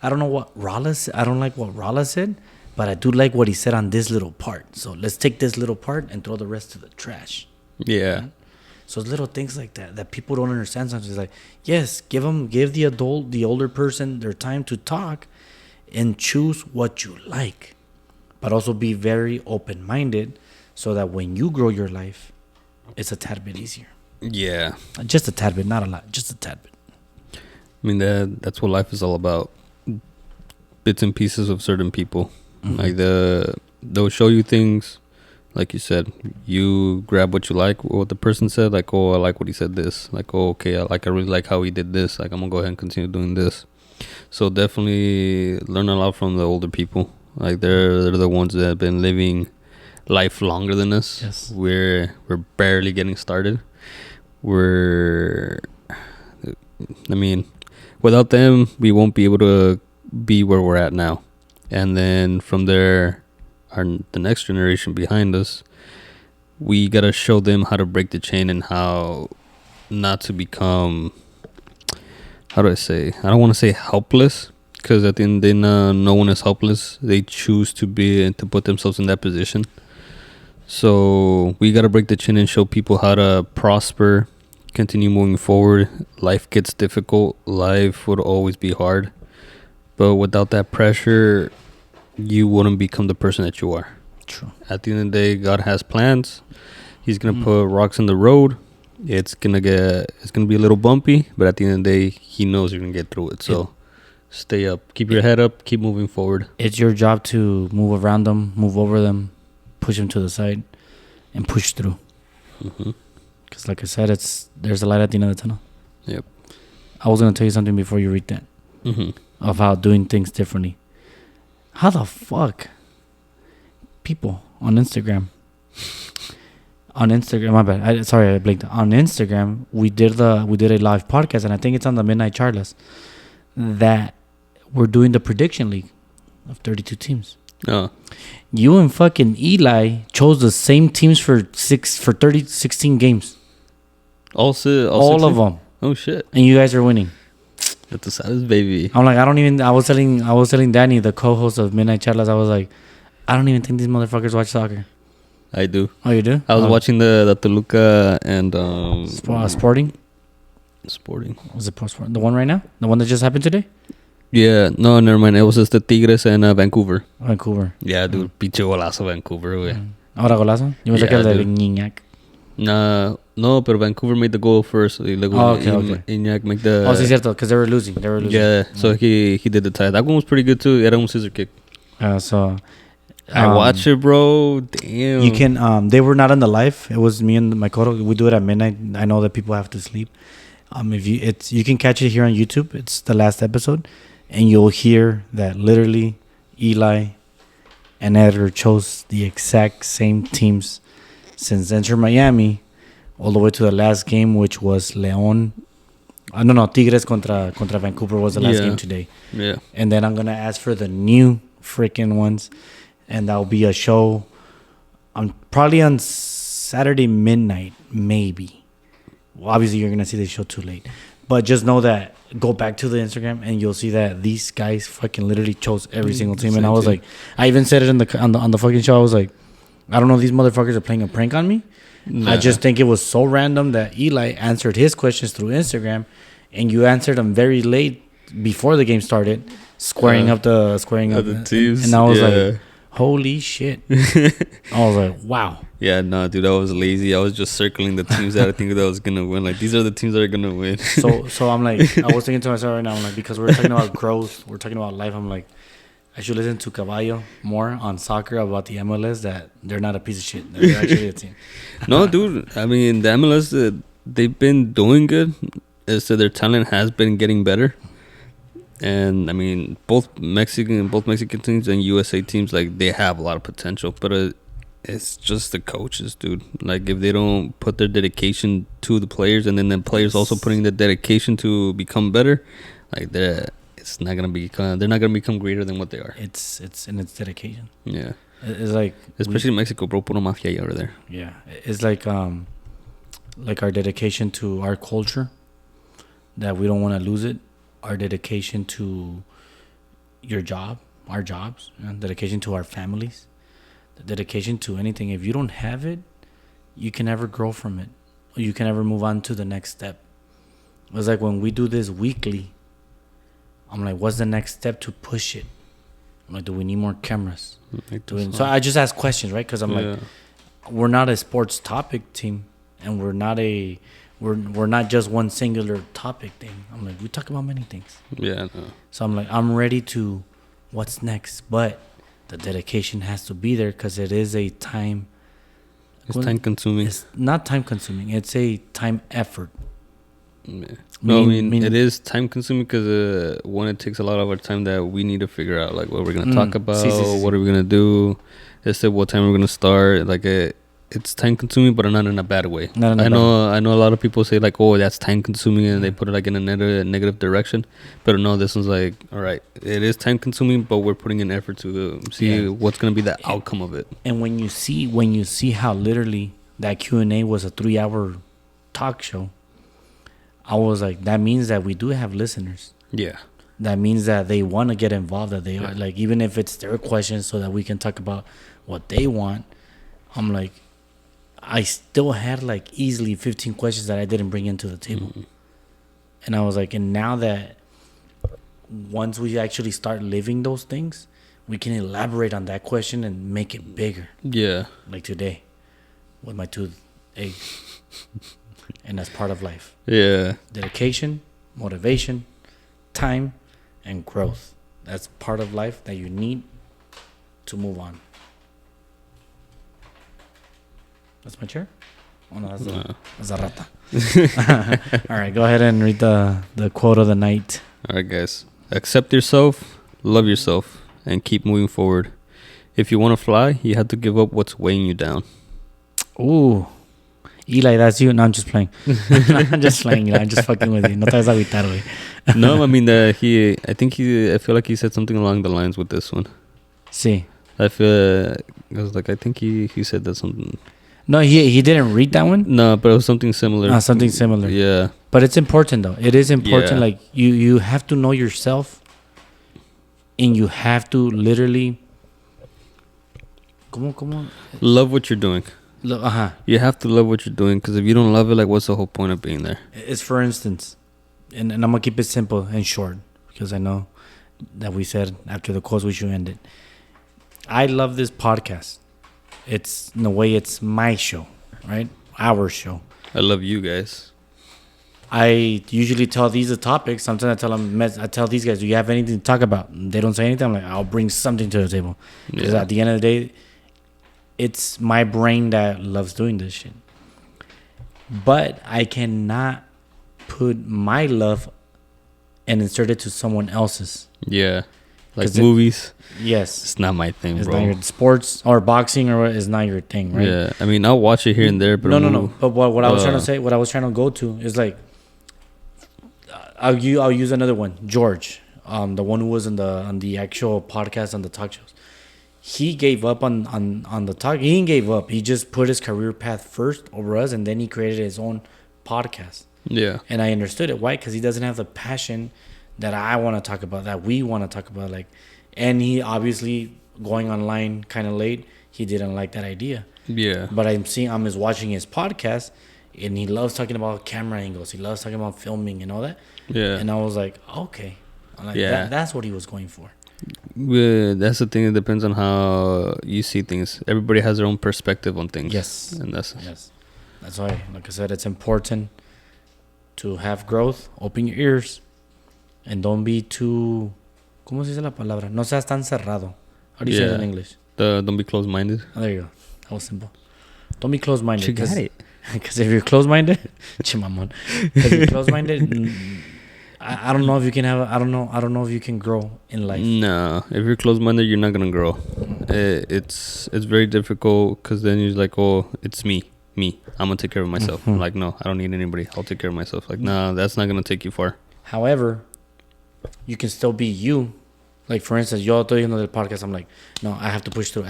[SPEAKER 1] I don't know what Rala said. I don't like what Rala said, but I do like what he said on this little part. So let's take this little part and throw the rest to the trash.
[SPEAKER 2] Yeah.
[SPEAKER 1] Right? So it's little things like that people don't understand sometimes. It's like, yes, give the older person their time to talk and choose what you like. But also be very open-minded so that when you grow your life, it's a tad bit easier.
[SPEAKER 2] Yeah.
[SPEAKER 1] Just a tad bit, not a lot. Just a tad bit.
[SPEAKER 2] I mean, that's what life is all about. Bits and pieces of certain people. Mm-hmm. Like they'll show you things, like you said. You grab what you like, what the person said. Like, oh, I like what he said this. Like, oh, okay, I really like how he did this. Like, I'm going to go ahead and continue doing this. So definitely learn a lot from the older people. Like, they're the ones that have been living life longer than us.
[SPEAKER 1] Yes.
[SPEAKER 2] We're barely getting started. Without them, we won't be able to be where we're at now. And then from there, the next generation behind us, we got to show them how to break the chain and how not to become, how do I say? I don't want to say helpless, because at the end of the day, no one is helpless. They choose to put themselves in that position. So we got to break the chain and show people how to prosper, continue moving forward. Life gets difficult. Life would always be hard. But without that pressure, you wouldn't become the person that you are.
[SPEAKER 1] True.
[SPEAKER 2] At the end of the day, God has plans. He's going to put rocks in the road. It's going to be a little bumpy, but at the end of the day, he knows you're going to get through it. So stay up. Keep your head up. Keep moving forward.
[SPEAKER 1] It's your job to move around them, move over them, push them to the side, and push through.
[SPEAKER 2] Mm-hmm.
[SPEAKER 1] Because like I said, there's a light at the end of the tunnel.
[SPEAKER 2] Yep.
[SPEAKER 1] I was going to tell you something before you read that.
[SPEAKER 2] Mm-hmm.
[SPEAKER 1] Of how doing things differently. How the fuck people on Instagram, my bad. I blinked. On Instagram, we did a live podcast, and I think it's on the Midnight Charlas, that we're doing the prediction league of 32 teams.
[SPEAKER 2] Oh.
[SPEAKER 1] You and fucking Eli chose the same teams for 16 games.
[SPEAKER 2] All
[SPEAKER 1] of them.
[SPEAKER 2] Oh shit!
[SPEAKER 1] And you guys are winning.
[SPEAKER 2] That's the saddest, baby.
[SPEAKER 1] I'm like, I was telling Danny, the co-host of Midnight Charlas, I was like, I don't even think these motherfuckers watch soccer.
[SPEAKER 2] I do.
[SPEAKER 1] Oh, you do?
[SPEAKER 2] I was watching the Toluca and
[SPEAKER 1] Sporting. Was it Sporting? The one right now? The one that just happened today?
[SPEAKER 2] Yeah, no, never mind. It was just the Tigres and Vancouver.
[SPEAKER 1] Yeah,
[SPEAKER 2] dude. Pinche golazo Vancouver, güey.
[SPEAKER 1] ¿Ahora golazo? Yo me saqué el de Gignac.
[SPEAKER 2] No, but Vancouver made the goal first. Okay. Gignac make the...
[SPEAKER 1] Oh, sí, cierto, because they were losing.
[SPEAKER 2] Yeah, so he did the tie. That one was pretty good, too. Era un scissor kick.
[SPEAKER 1] So...
[SPEAKER 2] I watch it, bro. Damn.
[SPEAKER 1] You can... they were not on the live. It was me and my co-host. We do it at midnight. I know that people have to sleep. You can catch it here on YouTube. It's the last episode. And you'll hear that literally Eli and Edgar chose the exact same teams since Inter Miami all the way to the last game, which was León No, Tigres contra Vancouver was the last game today.
[SPEAKER 2] Yeah.
[SPEAKER 1] And then I'm gonna ask for the new freaking ones, and that'll be a show. Probably on Saturday midnight, maybe. Well, obviously you're gonna see the show too late, but just know that go back to the Instagram and you'll see that these guys fucking literally chose every single team. And I was like, I even said it on the fucking show. I was like, I don't know if these motherfuckers are playing a prank on me. Nah. I just think it was so random that Eli answered his questions through Instagram, and you answered them very late before the game started, squaring up the
[SPEAKER 2] teams.
[SPEAKER 1] And I was like, holy shit! I was like, wow.
[SPEAKER 2] Yeah, no, dude, I was lazy. I was just circling the teams that I think that was gonna win. Like, these are the teams that are gonna win.
[SPEAKER 1] So I'm like, I was thinking to myself right now, I'm like, because we're talking about growth, we're talking about life. I'm like, I should listen to Caballo more on soccer about the MLS, that they're not a piece of shit. They're actually a team.
[SPEAKER 2] No, dude. I mean, the MLS, they've been doing good. It's that their talent has been getting better. And, I mean, both Mexican teams and USA teams, like, they have a lot of potential. But it's just the coaches, dude. Like, if they don't put their dedication to the players, and then the players also putting the dedication to become better, like, it's not gonna be. They're not gonna become greater than what they are.
[SPEAKER 1] It's in its dedication.
[SPEAKER 2] Yeah,
[SPEAKER 1] it's like,
[SPEAKER 2] especially in Mexico, bro. Puro mafia over there.
[SPEAKER 1] Yeah, it's like our dedication to our culture, that we don't want to lose it. Our dedication to your job, our jobs, dedication to our families, the dedication to anything. If you don't have it, you can never grow from it, or you can never move on to the next step. It's like when we do this weekly, I'm like, what's the next step to push it? I'm like, do we need more cameras? So I just ask questions, right? Because I'm like, we're not a sports topic team, and we're not just one singular topic thing. I'm like, we talk about many things.
[SPEAKER 2] Yeah. No.
[SPEAKER 1] So I'm like, I'm ready to, what's next? But the dedication has to be there, because it is a time.
[SPEAKER 2] It's time consuming.
[SPEAKER 1] It's not time consuming. It's a time effort.
[SPEAKER 2] Yeah. No, I mean, it is time consuming because one, it takes a lot of our time that we need to figure out, like, what we're gonna talk about, what are we gonna do, what time we're gonna start. Like, it's time consuming, but not in a bad way. I know a lot of people say, like, oh, that's time consuming, and they put it like in a negative direction. But no, this one's like, all right, it is time consuming, but we're putting in effort to see what's gonna be the outcome of it.
[SPEAKER 1] And when you see how literally that Q&A was a 3-hour talk show, I was like, that means that we do have listeners.
[SPEAKER 2] Yeah.
[SPEAKER 1] That means that they want to get involved, that they are, like, even if it's their questions so that we can talk about what they want. I'm like, I still had like easily 15 questions that I didn't bring into the table. Mm-hmm. And I was like, and now that once we actually start living those things, we can elaborate on that question and make it bigger.
[SPEAKER 2] Yeah.
[SPEAKER 1] Like today with my toothache. And that's part of life.
[SPEAKER 2] Yeah.
[SPEAKER 1] Dedication, motivation, time, and growth. That's part of life that you need to move on. That's my chair? Oh, no, that's a rata. All right, go ahead and read the quote of the night.
[SPEAKER 2] All right, guys. Accept yourself, love yourself, and keep moving forward. If you want to fly, you have to give up what's weighing you down.
[SPEAKER 1] Ooh. Eli, that's you. No, I'm just playing. I'm just playing. I'm just fucking with you. No te vas a agüitar, güey.
[SPEAKER 2] No, I mean, I feel like he said something along the lines with this one.
[SPEAKER 1] Sí.
[SPEAKER 2] I was like, I think he said that something.
[SPEAKER 1] No, he didn't read that one?
[SPEAKER 2] No, but it was something similar.
[SPEAKER 1] Something similar.
[SPEAKER 2] Yeah.
[SPEAKER 1] But it's important, though. It is important. Yeah. Like, you have to know yourself, and you have to literally... ¿Cómo?
[SPEAKER 2] Love what you're doing. You have to love what you're doing, because if you don't love it, like, what's the whole point of being there?
[SPEAKER 1] It's, for instance, and I'm going to keep it simple and short, because I know that we said after the quotes we should end it. I love this podcast. It's, in a way, it's my show, right? Our show.
[SPEAKER 2] I love you guys.
[SPEAKER 1] I usually tell these the topics. Sometimes I tell these guys, do you have anything to talk about? They don't say anything. I'm like, I'll bring something to the table. Because at the end of the day, it's my brain that loves doing this shit. But I cannot put my love and insert it to someone else's.
[SPEAKER 2] Yeah. Like movies.
[SPEAKER 1] Yes.
[SPEAKER 2] It's not my thing,
[SPEAKER 1] it's
[SPEAKER 2] bro.
[SPEAKER 1] Not your sports or boxing or is not your thing, right?
[SPEAKER 2] Yeah. I mean, I'll watch it here and there, but
[SPEAKER 1] no. But what I was trying to say, what I was trying to go to is like, I'll use another one. George, the one who was on the actual podcast on the talk shows. He gave up on the talk. He didn't give up. He just put his career path first over us, and then he created his own podcast.
[SPEAKER 2] Yeah.
[SPEAKER 1] And I understood it. Why? Because he doesn't have the passion that I want to talk about, that we want to talk about. Like, and he obviously going online kind of late. He didn't like that idea.
[SPEAKER 2] Yeah.
[SPEAKER 1] But I'm watching his podcast, and he loves talking about camera angles. He loves talking about filming and all that.
[SPEAKER 2] Yeah.
[SPEAKER 1] And I was like, okay. I'm like,
[SPEAKER 2] Yeah.
[SPEAKER 1] that's what he was going for.
[SPEAKER 2] That's the thing. It depends on how you see things. Everybody has their own perspective on things.
[SPEAKER 1] Yes.
[SPEAKER 2] And that's
[SPEAKER 1] why, like I said, it's important to have growth. Open your ears, and don't be too. ¿Cómo se dice la palabra? No seas tan cerrado. How do you say it in English?
[SPEAKER 2] Don't be closed-minded.
[SPEAKER 1] Oh, there you go. That was simple. Don't be closed-minded.
[SPEAKER 2] You got it.
[SPEAKER 1] Because if you're closed-minded, chimamon. If you're closed-minded, I don't know if you can have. I don't know if you can grow in life.
[SPEAKER 2] No, if you're closed-minded, you're not gonna grow. It's very difficult because then you're like, oh, it's me. I'm gonna take care of myself.
[SPEAKER 1] Mm-hmm.
[SPEAKER 2] Like, no, I don't need anybody. I'll take care of myself. Like, no, that's not gonna take you far.
[SPEAKER 1] However, you can still be you. Like, for instance, yo estoy in the podcast. I'm like, no, I have to push through.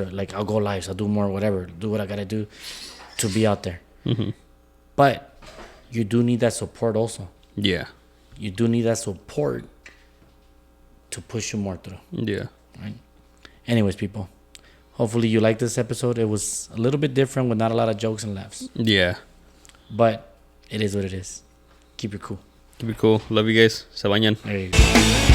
[SPEAKER 1] Like, I'll go live. I'll do more, whatever. Do what I gotta do to be out there.
[SPEAKER 2] Mm-hmm.
[SPEAKER 1] But you do need that support also.
[SPEAKER 2] Yeah.
[SPEAKER 1] You do need that support to push you more through.
[SPEAKER 2] Yeah.
[SPEAKER 1] Right. Anyways, people, hopefully you like this episode. It was a little bit different with not a lot of jokes and laughs.
[SPEAKER 2] Yeah.
[SPEAKER 1] But it is what it is. Keep it cool.
[SPEAKER 2] Keep it cool. Love you guys. Se bañan.
[SPEAKER 1] There you go.